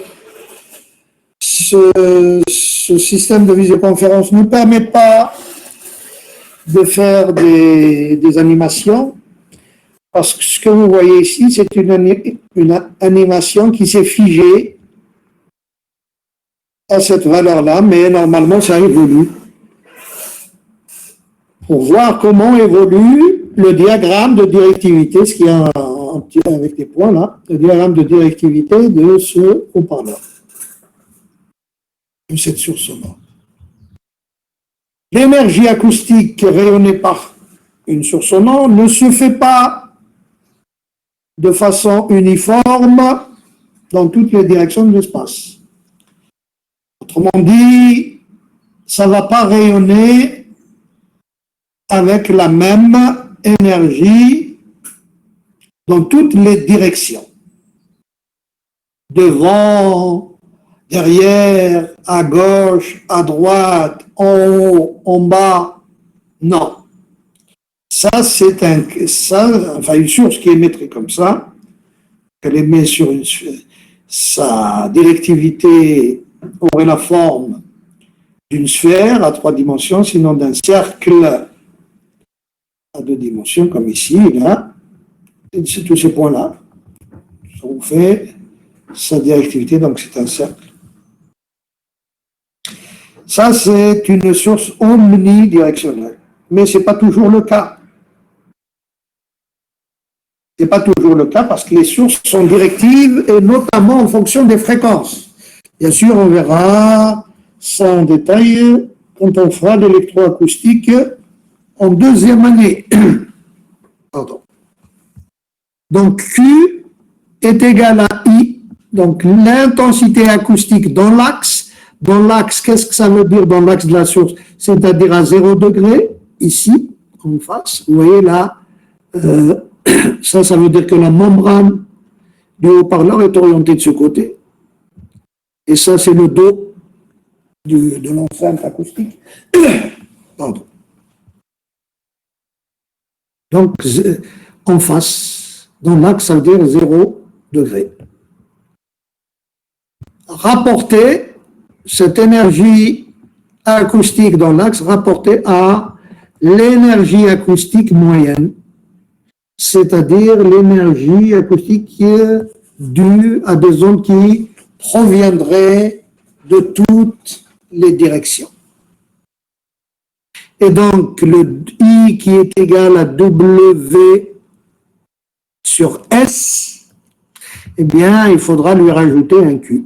ce système de visioconférence ne permet pas de faire des animations, parce que ce que vous voyez ici, c'est une animation qui s'est figée à cette valeur-là, mais normalement, ça évolue. Pour voir comment évolue le diagramme de directivité, ce qui est un petit avec des points là, le diagramme de directivité de ce haut-parleur, de cette source sonore. L'énergie acoustique rayonnée par une source sonore ne se fait pas de façon uniforme dans toutes les directions de l'espace. Autrement dit, ça ne va pas rayonner avec la même énergie dans toutes les directions. Devant, derrière, à gauche, à droite, en haut, en bas. Non. Ça, c'est une source qui émettrait comme ça, qu'elle émet sur sa directivité aurait la forme d'une sphère à 3 dimensions, sinon d'un cercle à 2 dimensions, comme ici, là. Et c'est tous ces points-là. On fait sa directivité, donc c'est un cercle. Ça, c'est une source omnidirectionnelle. Mais ce n'est pas toujours le cas. Ce n'est pas toujours le cas parce que les sources sont directives et notamment en fonction des fréquences. Bien sûr, on verra ça en détail quand on fera l'électroacoustique en 2e année. Pardon. Donc, Q est égal à I, donc l'intensité acoustique dans l'axe. Dans l'axe, qu'est-ce que ça veut dire dans l'axe de la source? C'est-à-dire à 0 degré, ici, en face. Vous voyez là, ça veut dire que la membrane du haut-parleur est orientée de ce côté. Et ça, c'est le dos de l'enceinte acoustique. Pardon. Donc, en face, dans l'axe, ça veut dire 0 degré. Rapporter cette énergie acoustique dans l'axe, rapportée à l'énergie acoustique moyenne, c'est-à-dire l'énergie acoustique qui est due à des ondes qui proviendraient de toutes les directions. Et donc, le I qui est égal à W sur S, eh bien, il faudra lui rajouter un Q.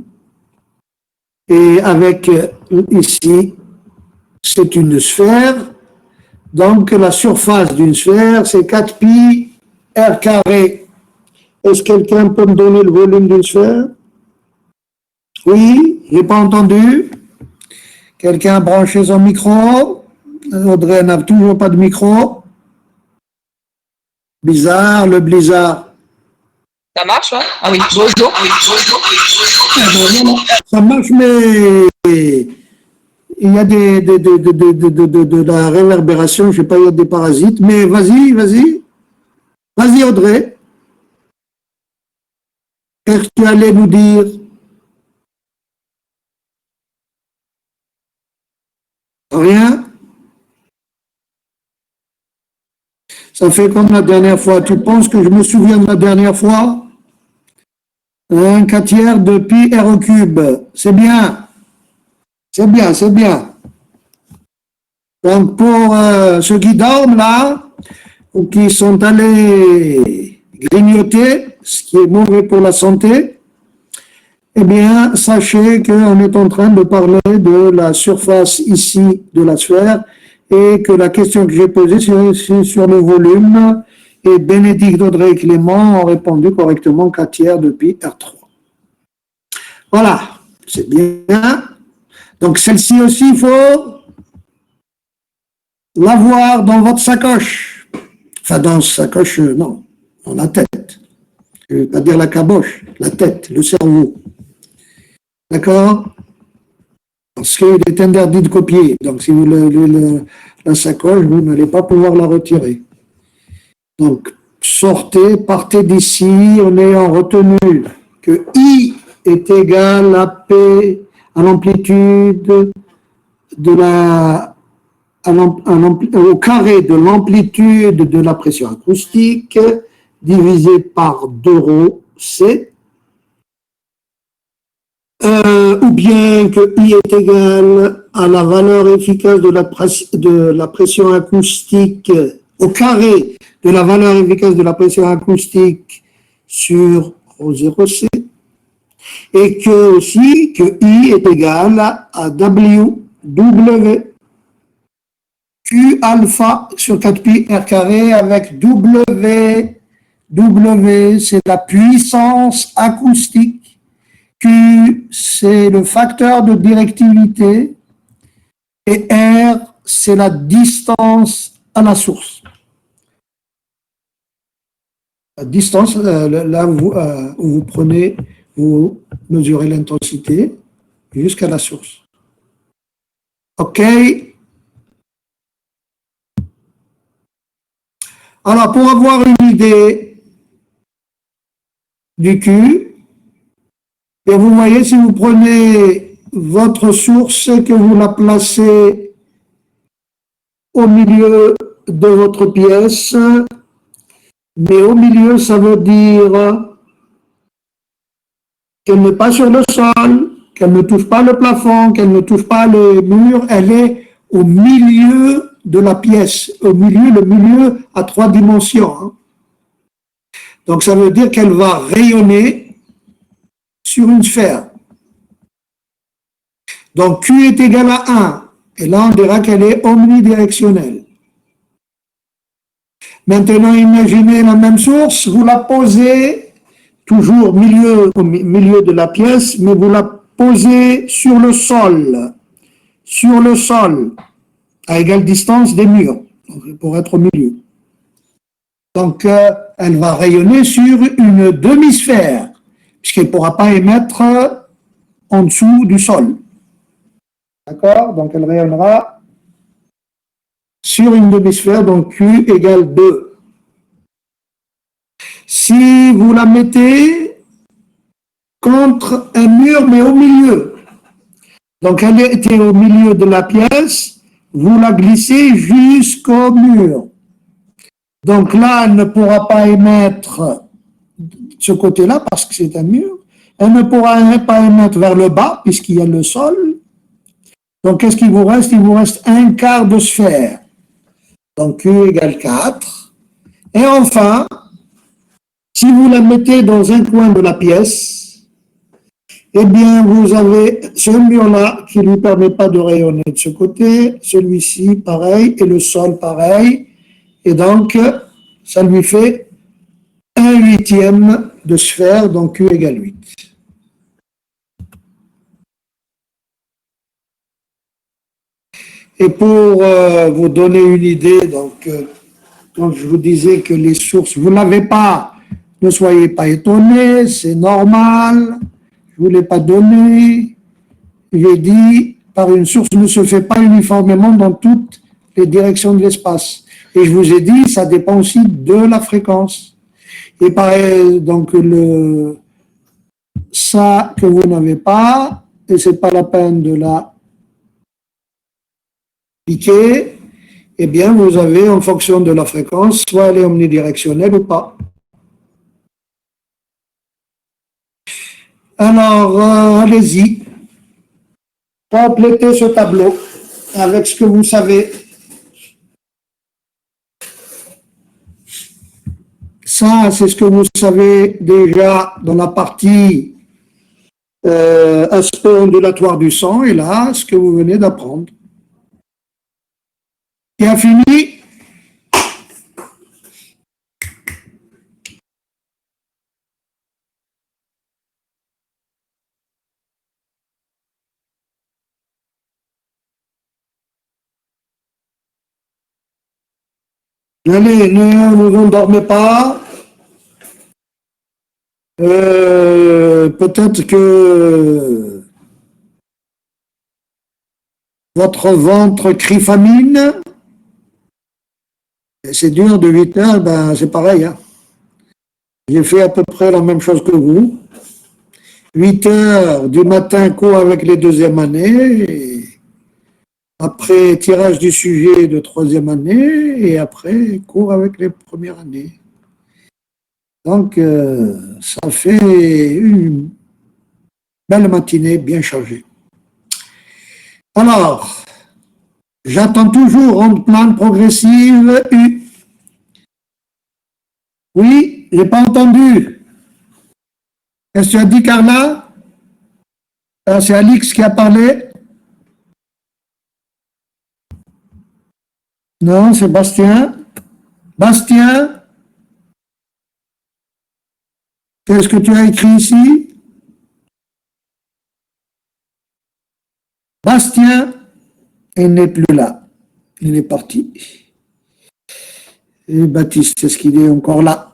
Et avec ici, c'est une sphère, donc la surface d'une sphère, c'est 4 pi r carré. Est-ce que quelqu'un peut me donner le volume d'une sphère? Oui, j'ai pas entendu. Quelqu'un a branché son micro? Audrey n'a toujours pas de micro. Bizarre, le blizzard. Ça marche, hein? Ah oui, bonjour. Ça marche, mais il y a de la réverbération, je ne sais pas, il y a des parasites, mais vas-y, Audrey. Qu'est-ce que tu allais nous dire? Rien? Ça fait comme la dernière fois. Tu penses que je me souviens de la dernière fois? Un 4/3 de pi r au cube. C'est bien. C'est bien. Donc, pour ceux qui dorment là, ou qui sont allés grignoter, ce qui est mauvais pour la santé, eh bien, sachez qu'on est en train de parler de la surface ici de la sphère et que la question que j'ai posée, c'est sur le volume. Et Bénédicte, Audrey et Clément ont répondu correctement 4/3 de pi R3. Voilà, c'est bien. Donc, celle-ci aussi, il faut l'avoir dans votre sacoche. Enfin, dans sa sacoche, non, dans la tête. c'est-à-dire la caboche, la tête, le cerveau. D'accord? Parce qu'il est interdit de copier. Donc, si vous la sacoche, vous n'allez pas pouvoir la retirer. Donc, sortez, partez d'ici en ayant retenu que I est égal à P, à l'amplitude de au carré de l'amplitude de la pression acoustique divisé par 2ρ C, ou bien que I est égal à la valeur efficace de la pression acoustique au carré de la valeur efficace de la pression acoustique sur ρ0C, et que aussi que I est égal à W Q alpha sur 4 pi r carré avec W. W, c'est la puissance acoustique. Q, c'est le facteur de directivité. Et R, c'est la distance à la source. La distance, là où vous prenez, vous mesurez l'intensité jusqu'à la source. OK? Alors, pour avoir une idée du Q, et vous voyez, si vous prenez votre source, que vous la placez au milieu de votre pièce, mais au milieu, ça veut dire qu'elle n'est pas sur le sol, qu'elle ne touche pas le plafond, qu'elle ne touche pas le mur, elle est au milieu de la pièce, au milieu, le milieu à 3 dimensions. Hein. Donc ça veut dire qu'elle va rayonner sur une sphère. Donc Q est égal à 1, et là on dira qu'elle est omnidirectionnelle. Maintenant imaginez la même source, vous la posez toujours au milieu de la pièce, mais vous la posez sur le sol, à égale distance des murs, pour être au milieu. Donc, elle va rayonner sur une demi-sphère, puisqu'elle ne pourra pas émettre en dessous du sol. D'accord? Donc, elle rayonnera sur une demi-sphère, donc Q égale 2. Si vous la mettez contre un mur, mais au milieu, donc elle était au milieu de la pièce, vous la glissez jusqu'au mur. Donc là, elle ne pourra pas émettre ce côté-là parce que c'est un mur. Elle ne pourra pas émettre vers le bas puisqu'il y a le sol. Donc qu'est-ce qu'il vous reste? Il vous reste un quart de sphère. Donc Q égale 4. Et enfin, si vous la mettez dans un coin de la pièce, eh bien, vous avez ce mur-là qui ne lui permet pas de rayonner de ce côté, celui-ci pareil, et le sol pareil. Et donc, ça lui fait 1/8 de sphère, donc Q égale 8. Et pour vous donner une idée, donc, quand je vous disais que les sources, vous ne l'avez pas, ne soyez pas étonnés, c'est normal, je ne vous l'ai pas donné. J'ai dit, par une source ne se fait pas uniformément dans toutes les directions de l'espace. Et je vous ai dit, ça dépend aussi de la fréquence. Et pareil, donc, ça que vous n'avez pas, et ce n'est pas la peine de la piquer, eh bien, vous avez, en fonction de la fréquence, soit elle est omnidirectionnelle ou pas. Alors, allez-y. Complétez ce tableau avec ce que vous savez. Ça, c'est ce que vous savez déjà dans la partie aspect ondulatoire du son, et là, ce que vous venez d'apprendre. Qui a fini? Allez, ne vous endormez pas. Peut-être que votre ventre crie famine. Et c'est dur de 8 heures, ben c'est pareil. Hein. J'ai fait à peu près la même chose que vous. 8 heures du matin, cours avec les deuxièmes années. Et après, tirage du sujet de troisième année. Et après, cours avec les premières années. Donc, ça fait une belle matinée bien chargée. Alors, j'attends toujours en plane progressive U. Oui, je n'ai pas entendu. Qu'est-ce que tu as dit, Carla? C'est Alix qui a parlé? Non, c'est Bastien. Bastien? Qu'est-ce que tu as écrit ici? Bastien, il n'est plus là. Il est parti. Et Baptiste, est-ce qu'il est encore là?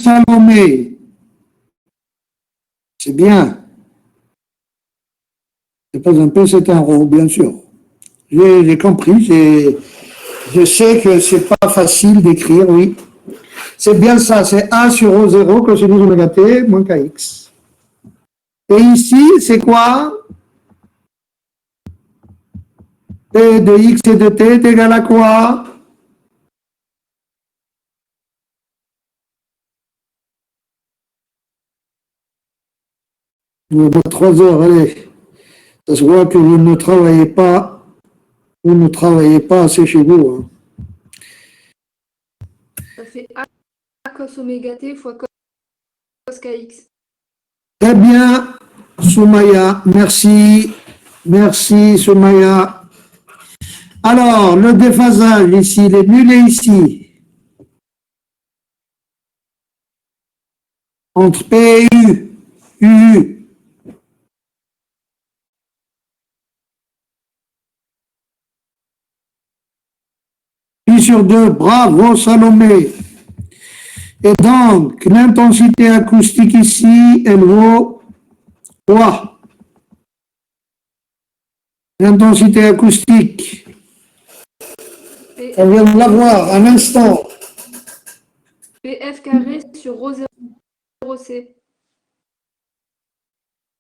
Salomé, c'est bien. C'est pas un P, c'est un rho, bien sûr. J'ai compris, je sais que c'est pas facile d'écrire, oui. C'est bien ça, c'est A sur O0 cosinus oméga t moins kx. Et ici, c'est quoi? P de x et de t est égal à quoi? Bon, 3 heures, allez. Ça se voit que vous ne travaillez pas assez chez vous. Hein. Ça fait A cos oméga t fois cos kx. Très bien, Soumaya, merci. Merci, Soumaya. Alors, le déphasage ici, il est nul et ici. Entre P et U. U. Pi sur 2, bravo Salomé. Et donc, l'intensité acoustique ici, elle vaut quoi? L'intensité acoustique, on vient de la voir un instant. PF carré sur rho 0C.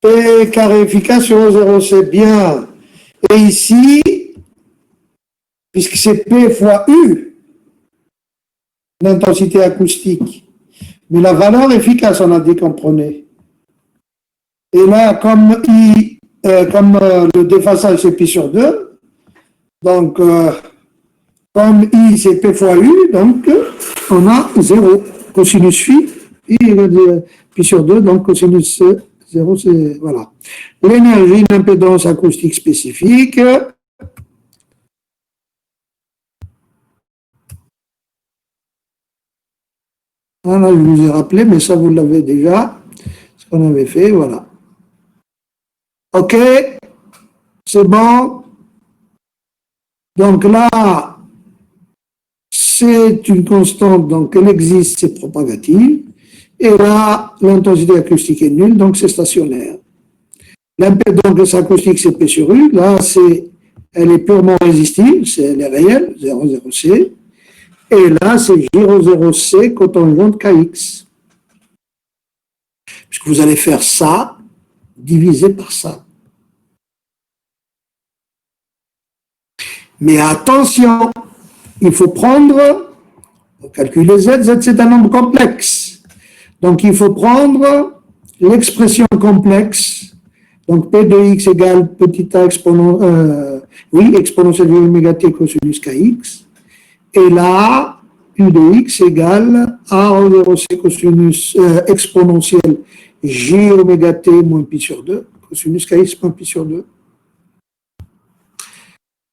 P carré efficace sur 0, c'est bien. Et ici, puisque c'est P fois U, l'intensité acoustique. Mais la valeur efficace, on a dit qu'on prenait. Et là, comme le déphasage, c'est pi sur 2, donc, comme I, c'est P fois U, donc, on a 0. Cosinus phi, I égale pi sur 2, donc cosinus 0, c'est, voilà. L'énergie d'impédance acoustique spécifique, voilà, je vous ai rappelé, mais ça, vous l'avez déjà, ce qu'on avait fait, voilà. OK, c'est bon. Donc là, c'est une constante, donc elle existe, c'est propagative. Et là, l'intensité acoustique est nulle, donc c'est stationnaire. L'impédance acoustique, c'est P sur U. Là, elle est purement résistive, elle est réelle, 0,0C. Et là, c'est J0,0C cotangente KX. puisque vous allez faire ça divisé par ça. Mais attention, il faut prendre, pour calculer Z, Z c'est un nombre complexe. Donc il faut prendre l'expression complexe, donc P de x égale petit a exponentielle de oméga t cosinus kx, et là, U de x égale A en 0 c cosinus exponentielle J oméga t moins pi sur 2, cosinus kx moins pi sur 2.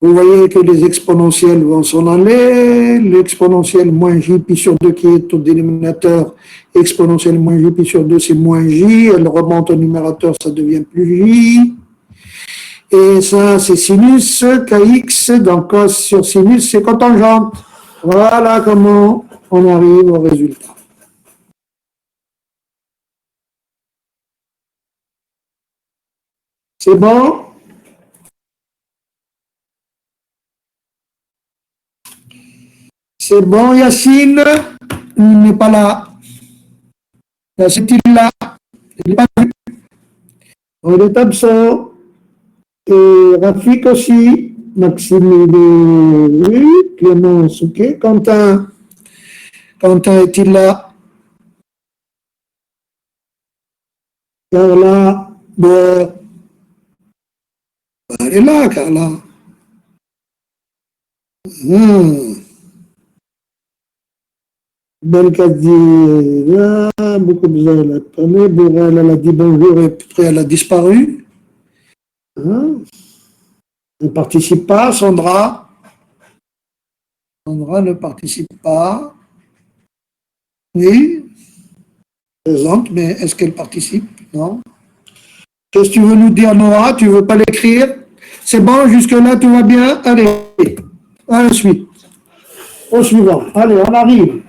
Vous voyez que les exponentielles vont s'en aller, l'exponentielle moins j pi sur 2 qui est au dénominateur, exponentielle moins j pi sur 2 c'est moins j, elle remonte au numérateur, ça devient plus j. Et ça c'est sinus kx, donc cos sur sinus c'est cotangente. Voilà comment on arrive au résultat. C'est bon? C'est bon, Yacine? Il n'est pas là. Yacine est là. Il n'est pas vu. On est absent. Et Rafik aussi. Maxime, il est vu. Clémence, ok. Quentin est-il là? Carla, bon. Elle est là, Carla. Belkadi, là, beaucoup besoin de la prenée. Bourrel, elle a dit bonjour et après elle a disparu. Elle ne participe pas, Sandra. Sandra ne participe pas. Oui, présente, mais est-ce qu'elle participe? Non. Qu'est-ce que tu veux nous dire, Noah? Tu ne veux pas l'écrire? C'est bon, jusque-là, tout va bien? Allez, à la suite. Au suivant. Allez, on arrive.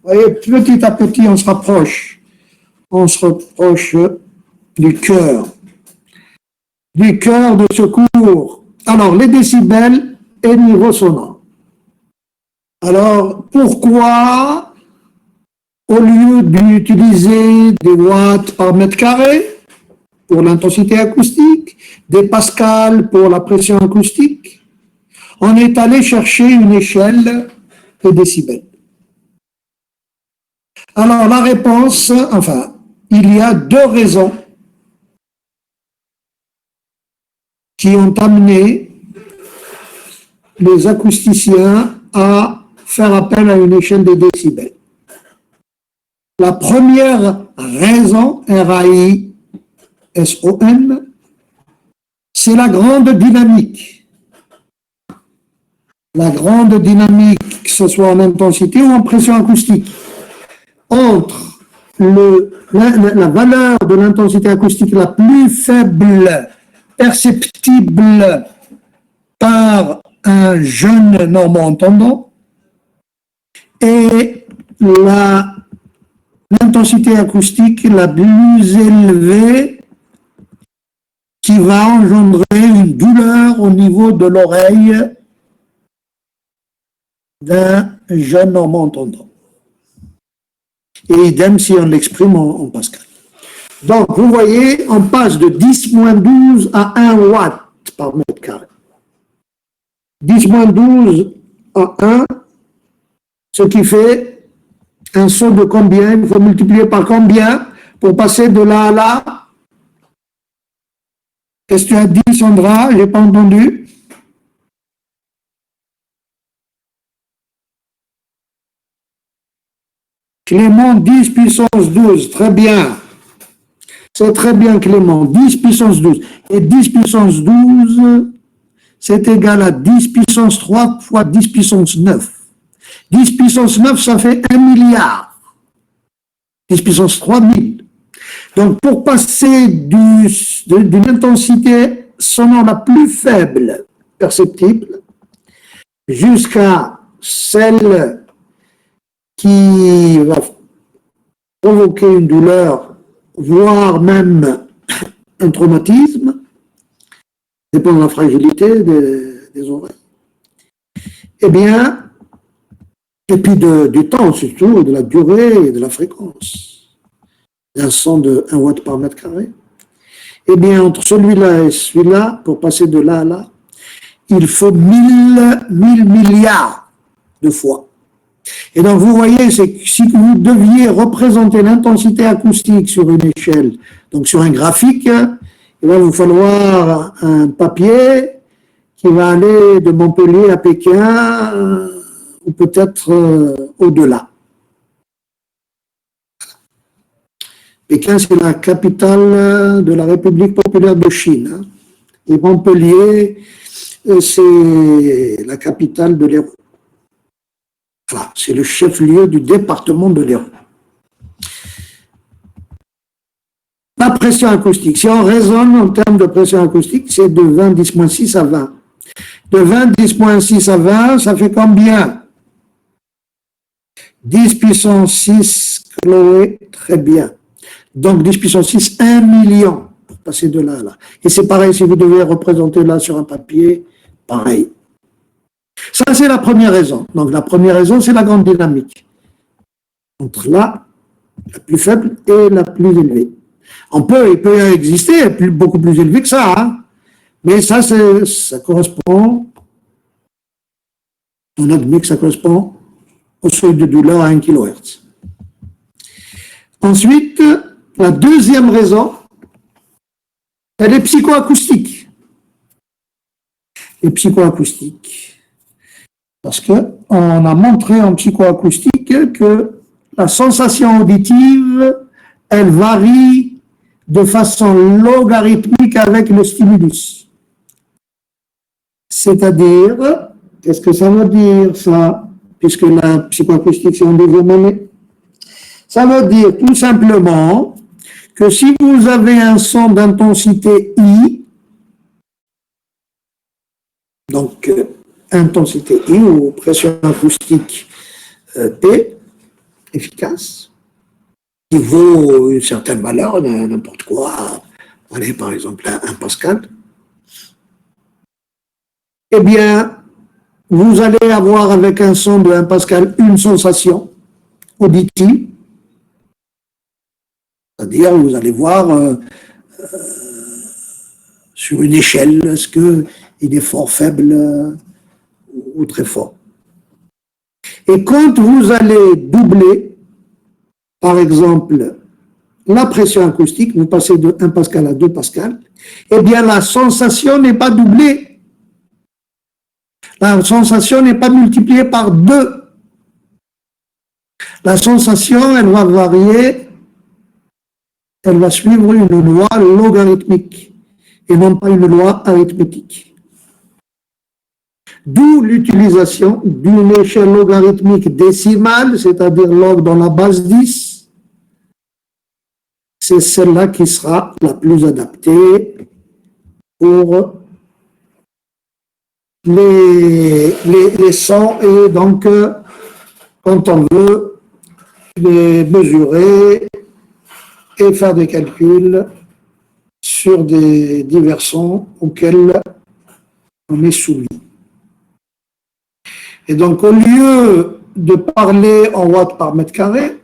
Vous voyez, petit à petit, on se rapproche. On se rapproche du cœur de ce cours. Alors, les décibels et niveau sonore. Alors, pourquoi, au lieu d'utiliser des watts par mètre carré pour l'intensité acoustique, des pascals pour la pression acoustique, on est allé chercher une échelle de décibels? Alors, la réponse, il y a deux raisons qui ont amené les acousticiens à faire appel à une échelle de décibels. La première raison, R-A-I-S-O-N, c'est la grande dynamique. La grande dynamique, que ce soit en intensité ou en pression acoustique, entre la valeur de l'intensité acoustique la plus faible perceptible par un jeune normand-entendant et l'intensité acoustique la plus élevée qui va engendrer une douleur au niveau de l'oreille d'un jeune normand-entendant. Et idem si on l'exprime en Pascal. Donc, vous voyez, on passe de 10-12 à 1 watt par mètre carré. 10-12 à 1, ce qui fait un saut de combien? Il faut multiplier par combien pour passer de là à là? Qu'est-ce que tu as dit, Sandra? Je n'ai pas entendu. Clément, 10 puissance 12, très bien. C'est très bien, Clément, 10 puissance 12. Et 10 puissance 12, c'est égal à 10 puissance 3 fois 10 puissance 9. 10 puissance 9, ça fait 1 milliard. 10 puissance 3, 1000. Donc, pour passer d'une intensité sonore la plus faible perceptible jusqu'à celle qui va provoquer une douleur, voire même un traumatisme, dépend de la fragilité des oreilles. Eh bien, et puis du temps surtout, de la durée et de la fréquence. d'un son de 1 watt par mètre carré. Eh bien, entre celui-là et celui-là, pour passer de là à là, il faut 1000 milliards de fois. Et donc, vous voyez, c'est que si vous deviez représenter l'intensité acoustique sur une échelle, donc sur un graphique, il va vous falloir un papier qui va aller de Montpellier à Pékin, ou peut-être au-delà. Pékin, c'est la capitale de la République populaire de Chine. Et Montpellier, c'est la capitale de l'Hérault. Enfin, c'est le chef-lieu du département de l'Hérault. La pression acoustique, si on raisonne en termes de pression acoustique, c'est de 20 10-6 à 20. De 20 10-6 à 20, ça fait combien? 10 puissance 6, Chloé, très bien. Donc 10 puissance 6, 1 million, pour passer de là à là. Et c'est pareil, si vous devez représenter là sur un papier, pareil. Ça, c'est la première raison. Donc la première raison, c'est la grande dynamique. Entre là, la plus faible et la plus élevée. Il peut exister beaucoup plus élevé que ça, hein. Mais ça correspond, on admet que ça correspond au seuil de douleur à 1 kHz. Ensuite, la deuxième raison, elle est psychoacoustique. Et psychoacoustique, parce qu'on a montré en psychoacoustique que la sensation auditive, elle varie de façon logarithmique avec le stimulus. C'est-à-dire, qu'est-ce que ça veut dire ça, puisque la psychoacoustique c'est en deuxième année? Ça veut dire tout simplement que si vous avez un son d'intensité I, donc intensité I ou pression acoustique P, efficace, qui vaut une certaine valeur, n'importe quoi, allez, par exemple 1 Pascal, eh bien, vous allez avoir avec un son de 1 Pascal une sensation auditive, c'est-à-dire vous allez voir sur une échelle, est-ce qu'il est fort, faible ou très fort. Et quand vous allez doubler, par exemple, la pression acoustique, vous passez de 1 Pascal à 2 Pascal, eh bien la sensation n'est pas doublée. La sensation n'est pas multipliée par 2. La sensation, elle va varier, elle va suivre une loi logarithmique et non pas une loi arithmétique. D'où l'utilisation d'une échelle logarithmique décimale, c'est-à-dire log dans la base 10. C'est celle-là qui sera la plus adaptée pour les sons, et donc quand on veut les mesurer et faire des calculs sur des divers sons auxquels on est soumis. Et donc au lieu de parler en watts par mètre carré,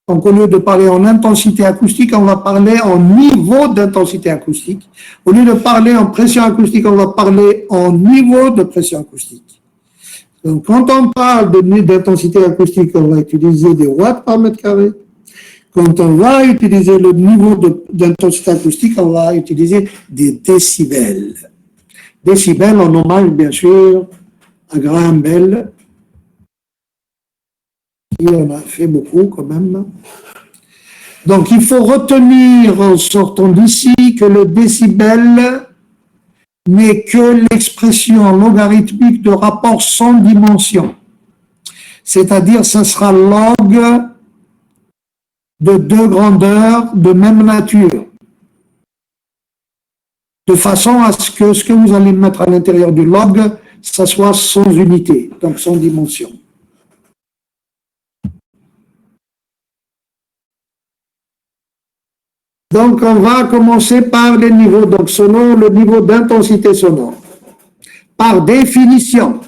donc au lieu de parler en intensité acoustique, on va parler en niveau d'intensité acoustique. Au lieu de parler en pression acoustique, on va parler en niveau de pression acoustique. Donc quand on parle d'intensité acoustique, on va utiliser des watts par mètre carré. Quand on va utiliser le niveau d'intensité acoustique, on va utiliser des décibels. Décibels en hommage, bien sûr, à Graham Bell, qui en a fait beaucoup quand même. Donc il faut retenir en sortant d'ici que le décibel n'est que l'expression logarithmique de rapport sans dimension. C'est-à-dire ça sera log de 2 grandeurs de même nature. De façon à ce que vous allez mettre à l'intérieur du log, ça soit sans unité, donc sans dimension. Donc, on va commencer par les niveaux, donc selon le niveau d'intensité sonore. Par définition,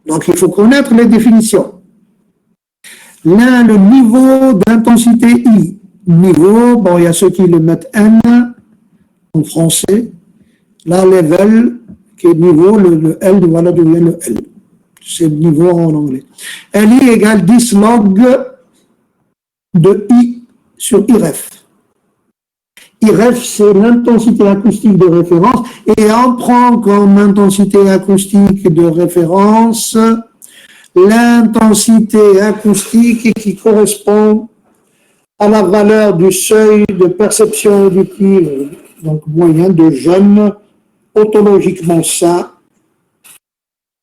donc il faut connaître les définitions. L'un, le niveau d'intensité I. Niveau, bon, il y a ceux qui le mettent N en français. Là, level, qui est niveau, le L, voilà devient le L. C'est le niveau en anglais. LI égale 10 log de I sur IREF. IREF, c'est l'intensité acoustique de référence, et on prend comme intensité acoustique de référence l'intensité acoustique qui correspond à la valeur du seuil de perception auditive, donc moyen de jeune, autologiquement sain,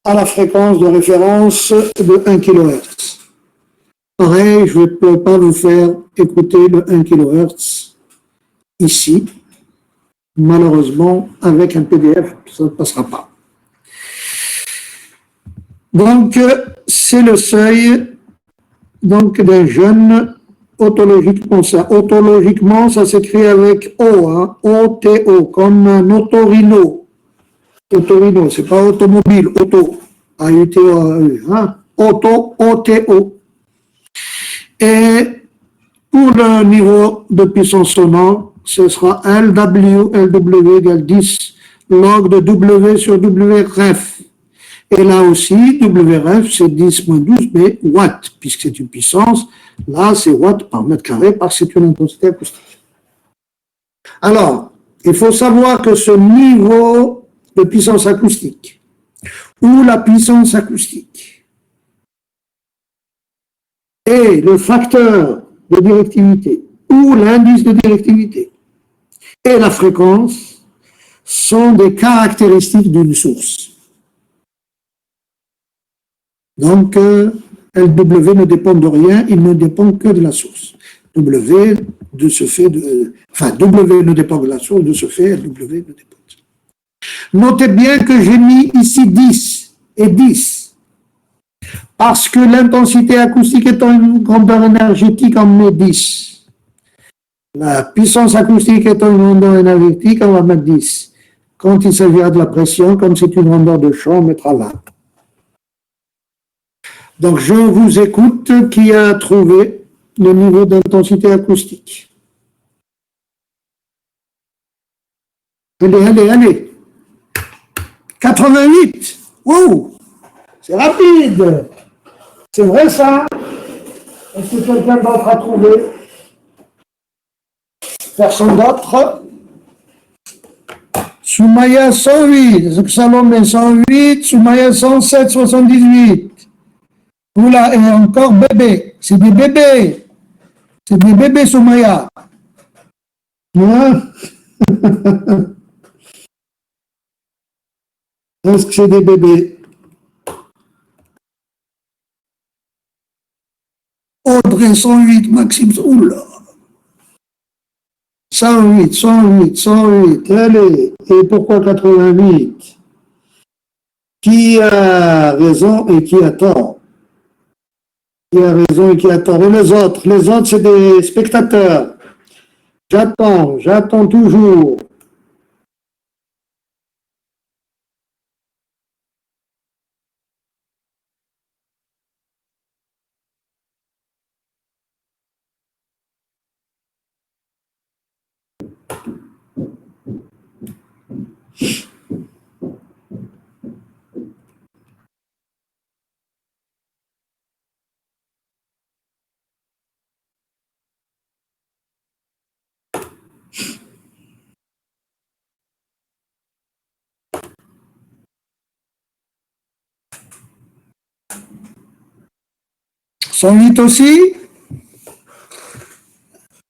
à la fréquence de référence de 1 kHz. Pareil, je ne peux pas vous faire écouter le 1 kHz ici. Malheureusement, avec un PDF, ça ne passera pas. Donc, c'est le seuil d'un jeune autologiquement ça. Autologiquement, ça s'écrit avec O, hein, O-T-O, comme un otorino. Otorino, c'est pas automobile, auto, A-U-T-O-A-U, hein, auto, O-T-O. Et pour le niveau de puissance sonore, ce sera LW égale 10 log de W sur WRF. Et là aussi, WRF, c'est 10 moins 12, mais watts, puisque c'est une puissance. Là, c'est watts par mètre carré, parce que c'est une intensité acoustique. Alors, il faut savoir que ce niveau de puissance acoustique, ou la puissance acoustique, et le facteur de directivité, ou l'indice de directivité, et la fréquence, sont des caractéristiques d'une source. Donc, LW ne dépend de rien, il ne dépend que de la source. W de ce fait, W ne dépend de la source, de ce fait, LW ne dépend de ça. Notez bien que j'ai mis ici 10 et 10, parce que l'intensité acoustique étant une grandeur énergétique, on met 10. La puissance acoustique étant une grandeur énergétique, on va mettre 10. Quand il s'agira de la pression, comme c'est une grandeur de champ, on mettra 20. Donc, je vous écoute, qui a trouvé le niveau d'intensité acoustique. Allez. 88. Wow, c'est rapide. C'est vrai ça? Est-ce que quelqu'un d'autre a trouvé? Personne d'autre? Soumaya 108, Salomé 108, Soumaya 107, 78. Oula, et encore bébé. C'est des bébés. C'est des bébés, Soumaya. Hein? Est-ce que c'est des bébés? Audrey 108, Maxime, oula. 108. Allez, et pourquoi 88? Qui a raison et qui a tort? Qui a raison et qui a tort? Et les autres, c'est des spectateurs. J'attends toujours. « 108 aussi?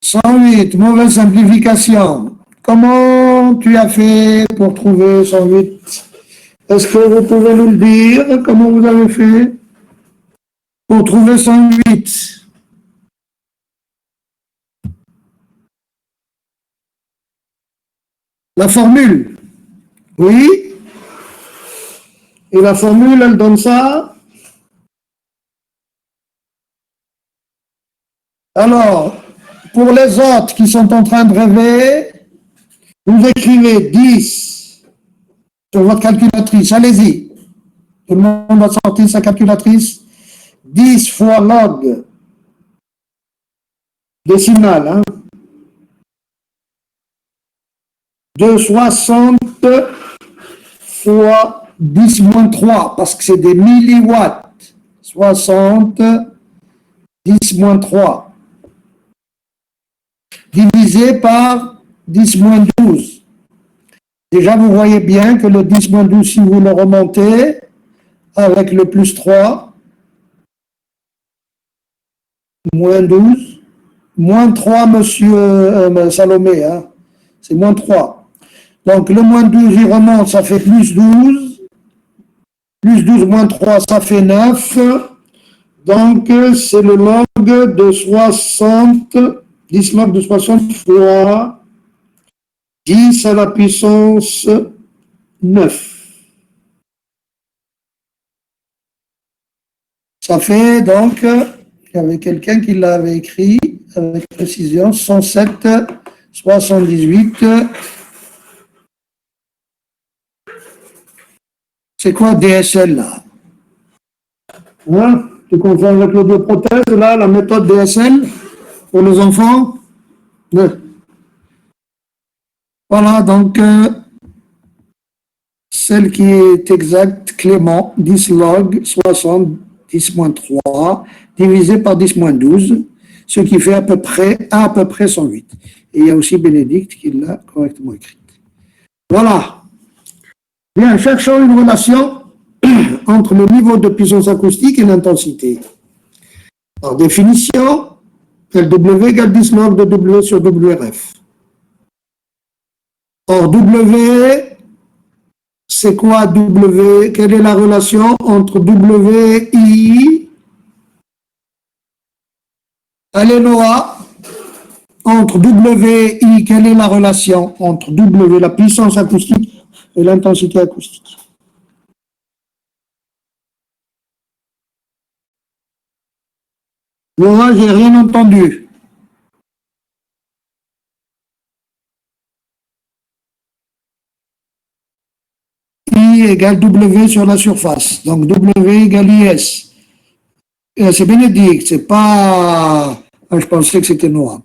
108, mauvaise simplification. Comment tu as fait pour trouver 108? Est-ce que vous pouvez nous le dire? Comment vous avez fait pour trouver 108? La formule? Oui? Et la formule, elle donne ça? Alors, pour les autres qui sont en train de rêver, vous écrivez 10 sur votre calculatrice. Allez-y. Tout le monde a sorti sa calculatrice. 10 fois log décimale, hein. 260 fois 10 moins 3, parce que c'est des milliwatts. 60, 10 moins 3, divisé par 10 moins 12. Déjà, vous voyez bien que le 10 moins 12, si vous le remontez, avec le plus 3, moins 12, moins 3, monsieur Salomé, hein, c'est moins 3. Donc, le moins 12, il remonte, ça fait plus 12. Plus 12 moins 3, ça fait 9. Donc, c'est le log de 60, 10 log de 60 fois 10 à la puissance 9. Ça fait donc, il y avait quelqu'un qui l'avait écrit avec précision, 107, 78. C'est quoi DSL là? Hein? Tu confonds avec l'audioprothèse là, la méthode DSL pour les enfants? Oui. Voilà, donc celle qui est exacte, Clément, 10 log 60, 10 moins 3, divisé par 10 moins 12, ce qui fait à peu près 108. Et il y a aussi Bénédicte qui l'a correctement écrite. Voilà. Bien, cherchons une relation entre le niveau de puissance acoustique et l'intensité. Par définition, LW égale 10 log de W sur WRF. Or, W, c'est quoi W? Quelle est la relation entre W et I? Allez, Noah. Entre W et I, quelle est la relation entre W, la puissance acoustique, et l'intensité acoustique? Noah, j'ai rien entendu. I égale W sur la surface. Donc W égale IS. C'est Bénédicte, c'est pas... Je pensais que c'était Noah.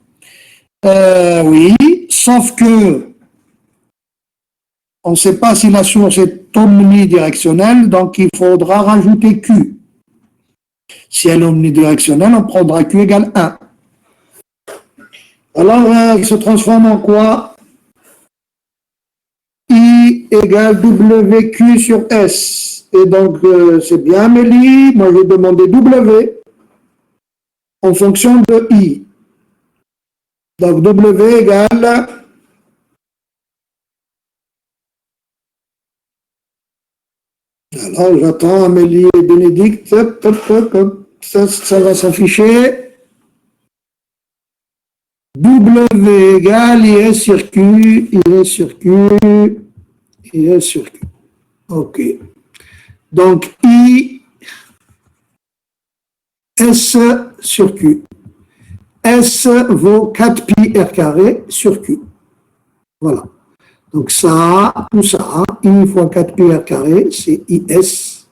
Oui, sauf que on ne sait pas si la source est omnidirectionnelle, donc il faudra rajouter Q. Si elle est omnidirectionnelle, on prendra Q égale 1. Alors, elle se transforme en quoi? I égale WQ sur S. Et donc, c'est bien, Amélie. Moi, j'ai demandé W en fonction de I. Donc, W égale... Alors, j'attends Amélie et Bénédicte. Ça va s'afficher. W égale IS sur Q, IS sur Q, IS sur Q. OK. Donc, I, S sur Q. S vaut 4 pi R carré sur Q. Voilà. Donc, ça, tout ça, I fois 4 pi R carré, c'est IS.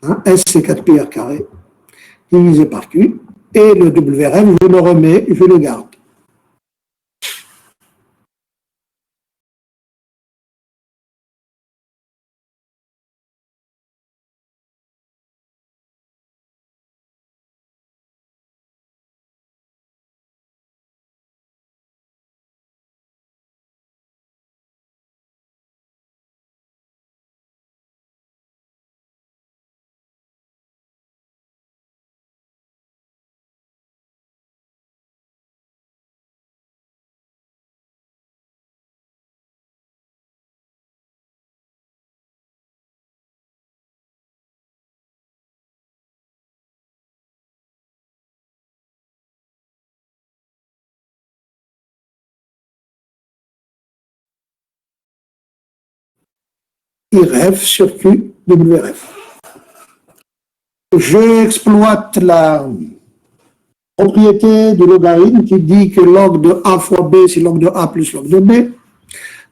Hein, S, c'est 4 pi R carré, divisé par Q. Et le WRF, je le remets, je le garde. IRF sur Q, WRF. J'exploite la propriété du logarithme qui dit que log de A fois B, c'est log de A plus log de B.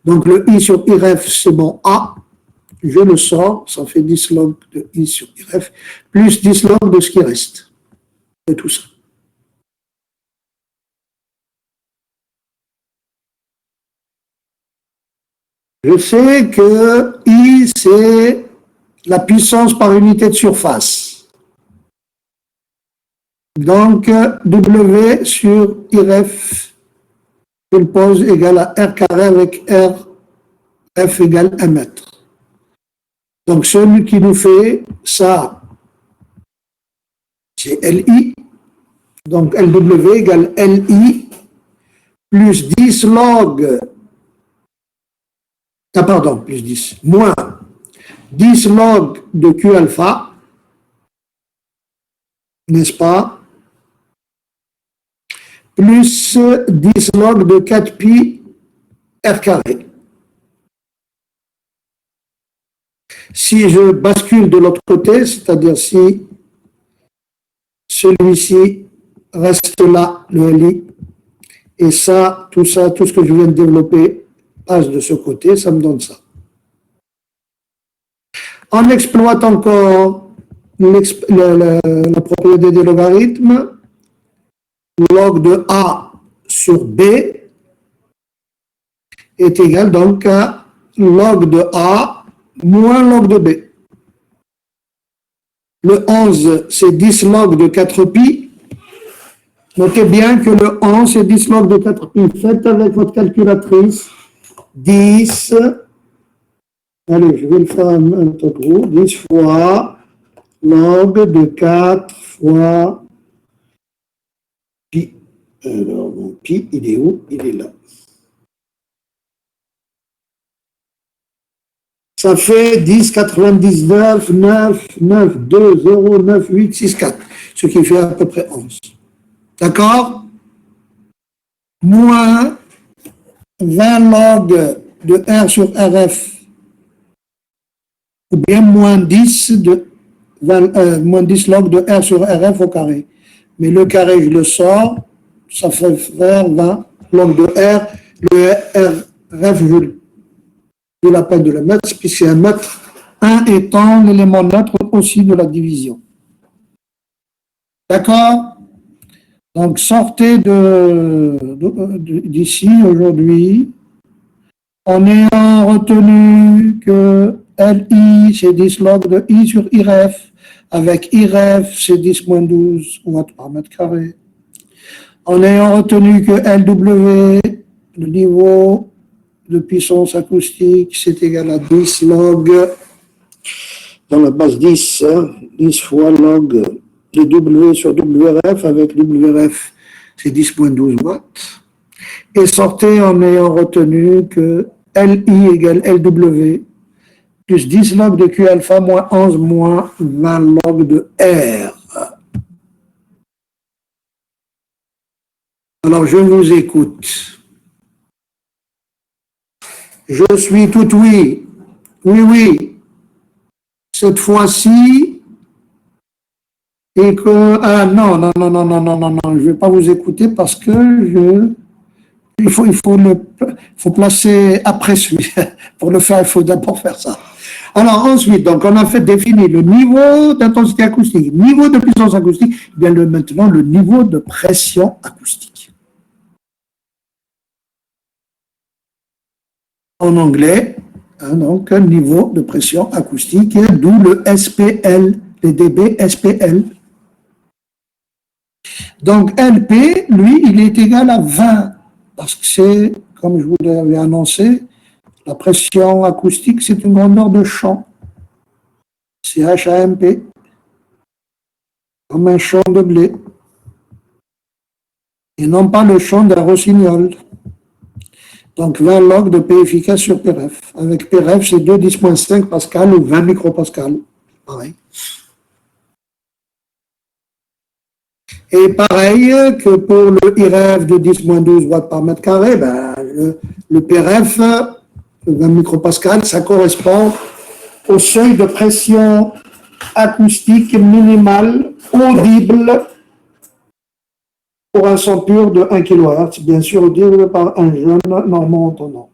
Donc le I sur IRF, c'est mon A. Je le sors, ça fait 10 log de I sur IRF, plus 10 log de ce qui reste. C'est tout ça. Je sais que I, c'est la puissance par unité de surface. Donc, W sur IRF, je le pose égal à R carré avec R, F égale 1 mètre. Donc, celui qui nous fait ça, c'est LI. Donc, LW égale LI plus 10 log, plus 10, moins 10 log de Q alpha, n'est-ce pas, plus 10 log de 4 pi R carré. Si je bascule de l'autre côté, c'est-à-dire si celui-ci reste là, le LI, et ça, tout ce que je viens de développer passe de ce côté, ça me donne ça. On exploite encore la propriété des logarithmes. Log de A sur B est égal donc à log de A moins log de B. Le 11, c'est 10 log de 4 pi. Notez bien que le 11, c'est 10 log de 4 pi. Faites avec votre calculatrice 10. Allez, je vais le faire un peu gros. 10 fois log de 4 fois pi. Alors, mon pi, il est où? Il est là. Ça fait 10, 99, 9, 9, 2, 0, 9, 8, 6, 4. Ce qui fait à peu près 11. D'accord? Moins 20 log de R sur RF. Ou bien moins 10 log de R sur RF au carré. Mais le carré, je le sors, ça fait faire 20 log de R. Le RF, je la peine de le mettre, puisque c'est un mètre, 1 étant l'élément neutre aussi de la division. D'accord? Donc, sortez d'ici aujourd'hui en ayant retenu que LI, c'est 10 log de I sur IRF, avec IRF, c'est 10 moins 12 watts par mètre carré. En ayant retenu que LW, le niveau de puissance acoustique, c'est égal à 10 log, dans la base 10, 10 fois log de W sur WRF, avec WRF, c'est 10 moins 12 watts. Et sortez en ayant retenu que LI égale LW, plus 10 log de Q alpha moins 11 moins 20 log de R. Alors, je vous écoute. Je suis tout oui. Oui, oui. Cette fois-ci, et que... Ah non, je ne vais pas vous écouter parce que il faut placer après celui. Pour le faire, il faut d'abord faire ça. Alors ensuite, donc on a fait définir le niveau d'intensité acoustique, niveau de puissance acoustique, et bien maintenant le niveau de pression acoustique. En anglais, donc un niveau de pression acoustique, d'où le SPL, les dB SPL. Donc LP, lui, il est égal à 20, parce que c'est, comme je vous l'avais annoncé, la pression acoustique, c'est une grandeur de champ. C'est HAMP, comme un champ de blé, et non pas le champ d'un rossignol. Donc 20 log de P efficace sur PRF. Avec PRF, c'est 2 10-5 pascal ou 20 micropascal. Pareil. Et pareil que pour le IRF de 10-12 watts par mètre carré, ben, le PRF, 20 micropascal, ça correspond au seuil de pression acoustique minimale audible pour un son pur de 1 kHz, bien sûr audible par un jeune normand entendant.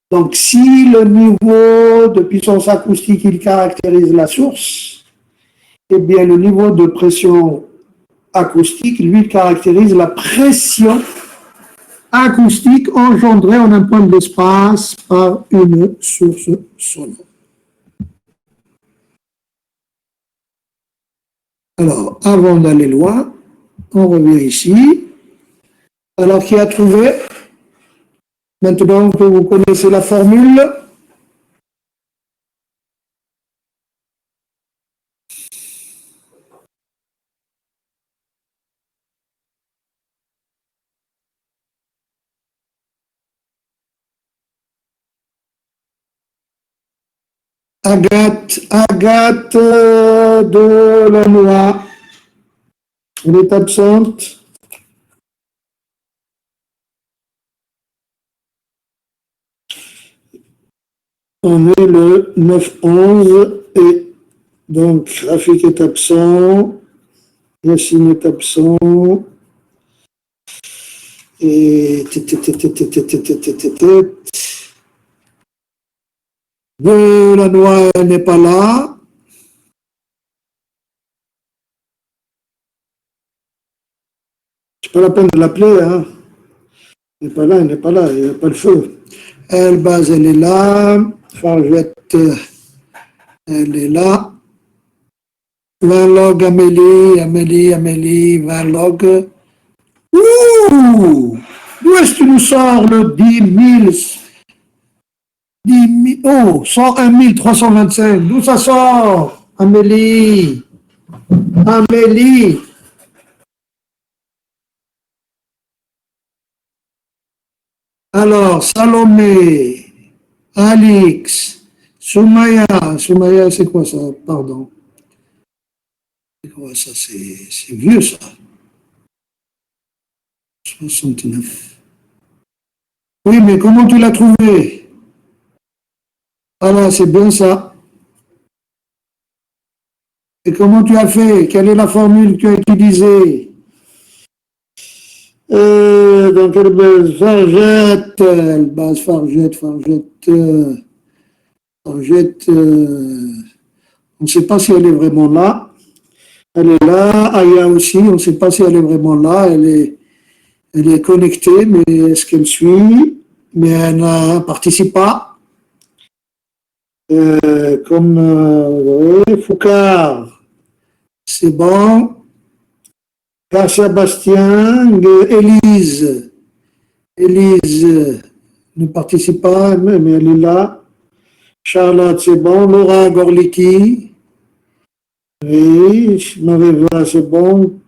Donc, si le niveau de puissance acoustique, il caractérise la source, eh bien, le niveau de pression acoustique, lui, caractérise la pression acoustique engendrée en un point de l'espace par une source sonore. Alors, avant d'aller loin, on revient ici. Alors, qui a trouvé? Maintenant que vous connaissez la formule, Agathe de la Noix, elle est absente. On est le 9-11 et donc Rafik est absent, Yacine est absent et de la Noix n'est pas là. C'est pas la peine de l'appeler, hein. Elle n'est pas là, il n'y a pas le feu. Elbaz, elle est là. Fargette, elle est là. Vinlog, Amélie, Vinlog. Ouh! D'où est-ce que tu nous sors le 10 000, oh, 101 325. D'où ça sort? Amélie. Alors, Salomé, Alix, Soumaya, c'est quoi ça? Pardon. C'est quoi ça? C'est vieux ça. 69. Oui, mais comment tu l'as trouvé? Voilà, c'est bien ça. Et comment tu as fait? Quelle est la formule que tu as utilisée? Donc, Fargette, on ne sait pas si elle est vraiment là. Elle est là. Aya aussi, on ne sait pas si elle est vraiment là. Elle est connectée, mais est-ce qu'elle suit? Mais elle ne participe pas. Foucard, c'est bon. Garcia Bastien, Élise ne participe pas, mais elle est là. Charlotte, c'est bon. Laura Gorliki, oui. Marie-Va, c'est bon.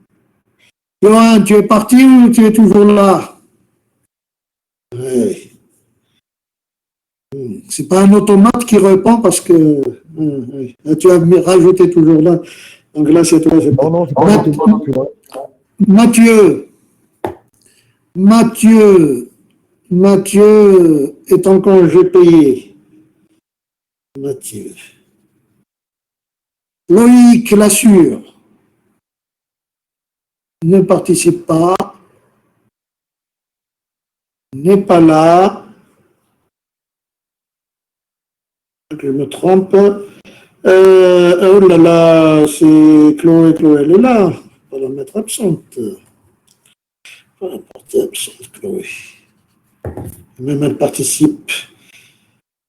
Johan, tu es parti ou tu es toujours là? Oui. C'est pas un automate qui répond parce que tu as rajouté toujours là. Donc là, c'est toi. C'est bon. Mathieu est en congé payé. Mathieu. Loïc Lassure ne participe pas, n'est pas là. Je me trompe. Oh là là, c'est Chloé, elle est là. On va la mettre absente. On va la porter absente, Chloé. Même elle participe.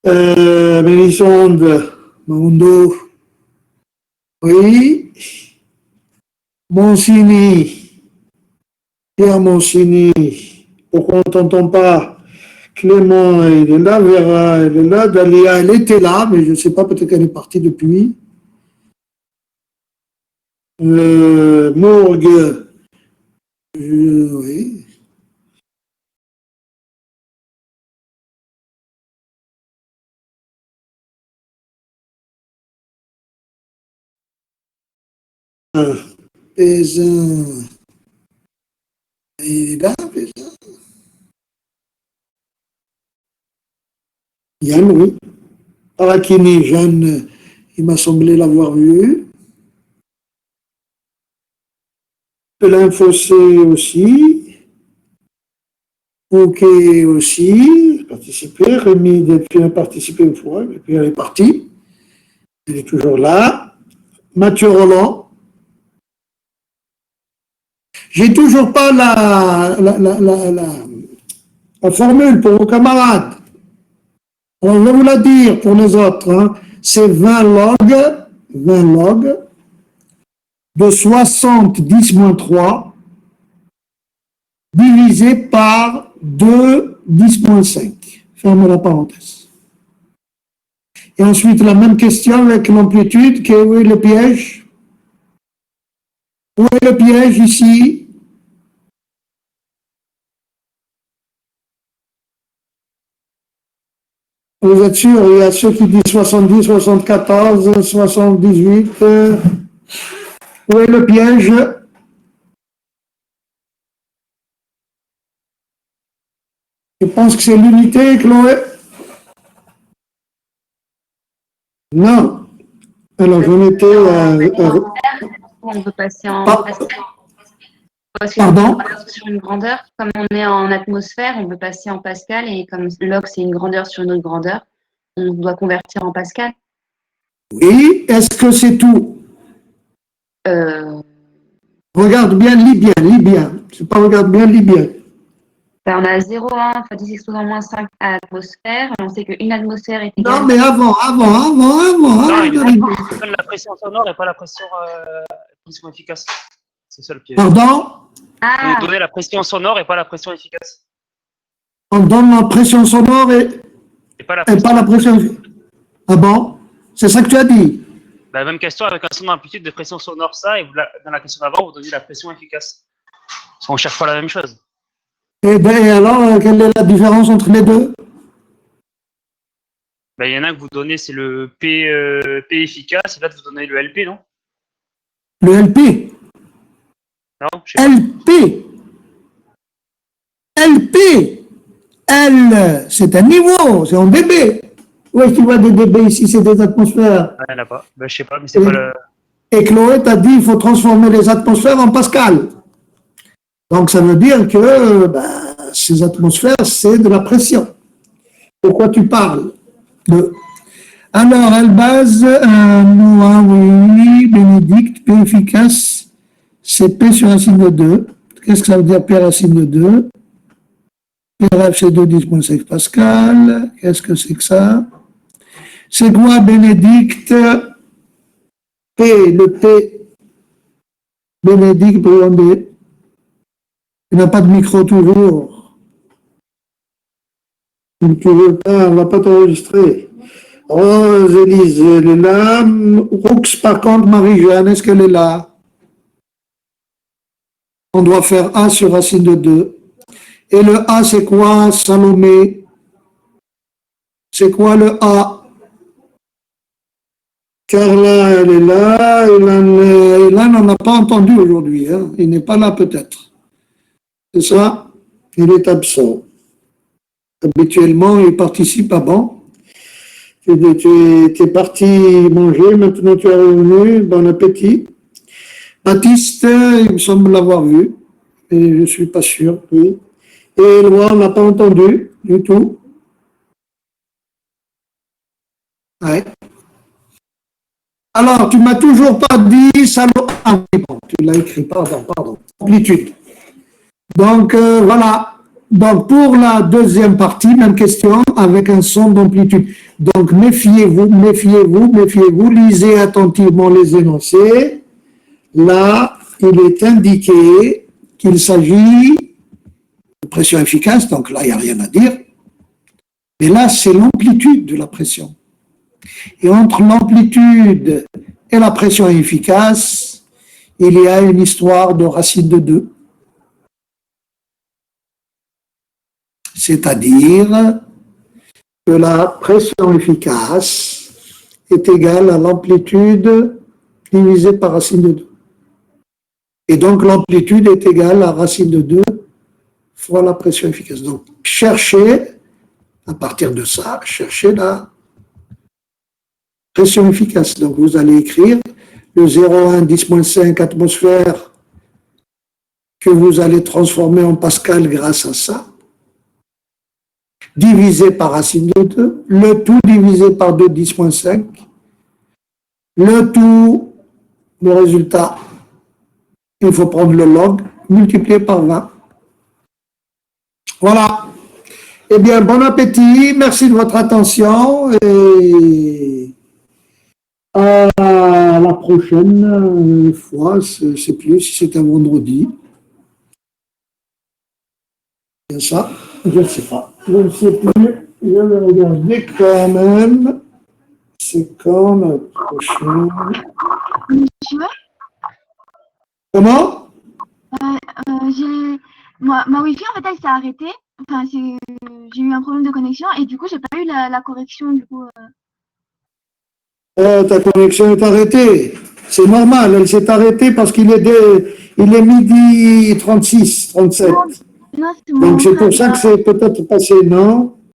Mélisande, Maundo. Oui. Monsini. Pierre Monsini. Pourquoi on ne t'entend pas? Clément, il est là. Vera, elle est là. Dalia, elle était là, mais je ne sais pas, peut-être qu'elle est partie depuis. Morgue. Oui. Pézin. Il est là, Pézin. Yann, oui. Parakini, Jeanne, il m'a semblé l'avoir vu. Pelin-Fossé aussi. Ok aussi, participé. Rémi Delphine a participé une fois, et puis elle est partie. Elle est toujours là. Mathieu Roland. J'ai toujours pas La formule pour vos camarades. On va vous la dire pour les autres. Hein. C'est 20 log de 60 10 moins 3 divisé par 2 10 moins 5. Ferme la parenthèse. Et ensuite, la même question avec l'amplitude. Où est le piège? Où est le piège ici? Vous êtes sûr? Il y a ceux qui disent 70, 74, 78. Où est le piège? Je pense que c'est l'unité, Chloé. Non. Alors, j'en étais... On peut passer en Pascal. Pardon? Sur une grandeur, comme on est en atmosphère, on peut passer en Pascal et comme log c'est une grandeur sur une autre grandeur, on doit convertir en Pascal. Oui, est-ce que c'est tout? Regarde bien, lis bien. C'est pas regarde bien, lis bien. Ben, on a 0,1 fois 10 exposant moins 5 à l'atmosphère. On sait qu'une atmosphère est égale... Non, mais avant. Non, il donne la pression sonore et pas la pression efficace. C'est ça le piège. Pardon? Ah, Vous donnez la pression sonore et pas la pression efficace. On donne la pression sonore et Et pas la pas pression. la pression... Ah bon? C'est ça que tu as dit? La même question avec un son d'amplitude de pression sonore, ça, et dans la question d'avant, vous donnez la pression efficace. Parce qu'on ne cherche pas la même chose. Eh bien, alors, quelle est la différence entre les deux? Ben, il y en a un que vous donnez, c'est le P efficace, et l'autre, vous donnez le LP, non? Le LP. Non, je sais pas. LP. L, c'est un niveau, c'est en dB. Où est-ce que tu vois des dB ici? C'est des atmosphères. Ah, il n'y en a pas. Ben, je sais pas, mais c'est pas le. Et Chloé t'a dit qu'il faut transformer les atmosphères en Pascal. Donc, ça veut dire que ces atmosphères, c'est de la pression. Pourquoi tu parles de... Alors, elle base oui, bénédicte, P efficace, c'est P sur racine de 2. Qu'est-ce que ça veut dire P racine de 2? P c'est 2, 10,5 Pascal. Qu'est-ce que c'est que ça? C'est quoi bénédicte? P, le P. Bénédicte, B. Il n'a pas de micro toujours. Donc, tu veux pas, on ne va pas t'enregistrer. Rose, Élise, elle est là. Roux, par contre, Marie-Jeanne, est-ce qu'elle est là? On doit faire A sur racine de 2. Et le A, c'est quoi, Salomé? C'est quoi le A? Carla, elle est là. Elan, on n'a pas entendu aujourd'hui. Hein. Il n'est pas là, peut-être. C'est ça? Il est absent. Habituellement, il participe à bon. Tu es parti manger, maintenant tu es revenu, bon appétit. Baptiste, il me semble l'avoir vu, et je ne suis pas sûr, oui. Et Éloi, on n'a pas entendu du tout. Ouais. Alors, tu m'as toujours pas dit, ah oui, bon, tu l'as écrit, pardon, amplitude. Donc, voilà. Donc, pour la deuxième partie, même question, avec un son d'amplitude. Donc, méfiez-vous, lisez attentivement les énoncés. Là, il est indiqué qu'il s'agit de pression efficace, donc là, il n'y a rien à dire. Mais là, c'est l'amplitude de la pression. Et entre l'amplitude et la pression efficace, il y a une histoire de racine de 2. C'est-à-dire que la pression efficace est égale à l'amplitude divisée par racine de 2. Et donc l'amplitude est égale à racine de 2 fois la pression efficace. Donc cherchez, à partir de ça, cherchez la pression efficace. Donc vous allez écrire le 0,1 10-5 atmosphère que vous allez transformer en Pascal grâce à ça, divisé par racine de 2, le tout divisé par 2, 10-5, le tout, le résultat, il faut prendre le log, multiplié par 20. Voilà. Eh bien, bon appétit, merci de votre attention et à la prochaine fois, je ne sais plus si c'est un vendredi. C'est ça, je ne sais pas. Je ne sais plus, je vais regarder quand même. C'est quand la prochaine. Monsieur, Comment? ma Wi-Fi en fait elle s'est arrêtée. Enfin, j'ai eu un problème de connexion et du coup j'ai pas eu la correction du coup. Ta connexion est arrêtée. C'est normal, elle s'est arrêtée parce il est midi 36, 37. Non, c'est mon Donc c'est frère. pour ça que c'est peut-être passé, non?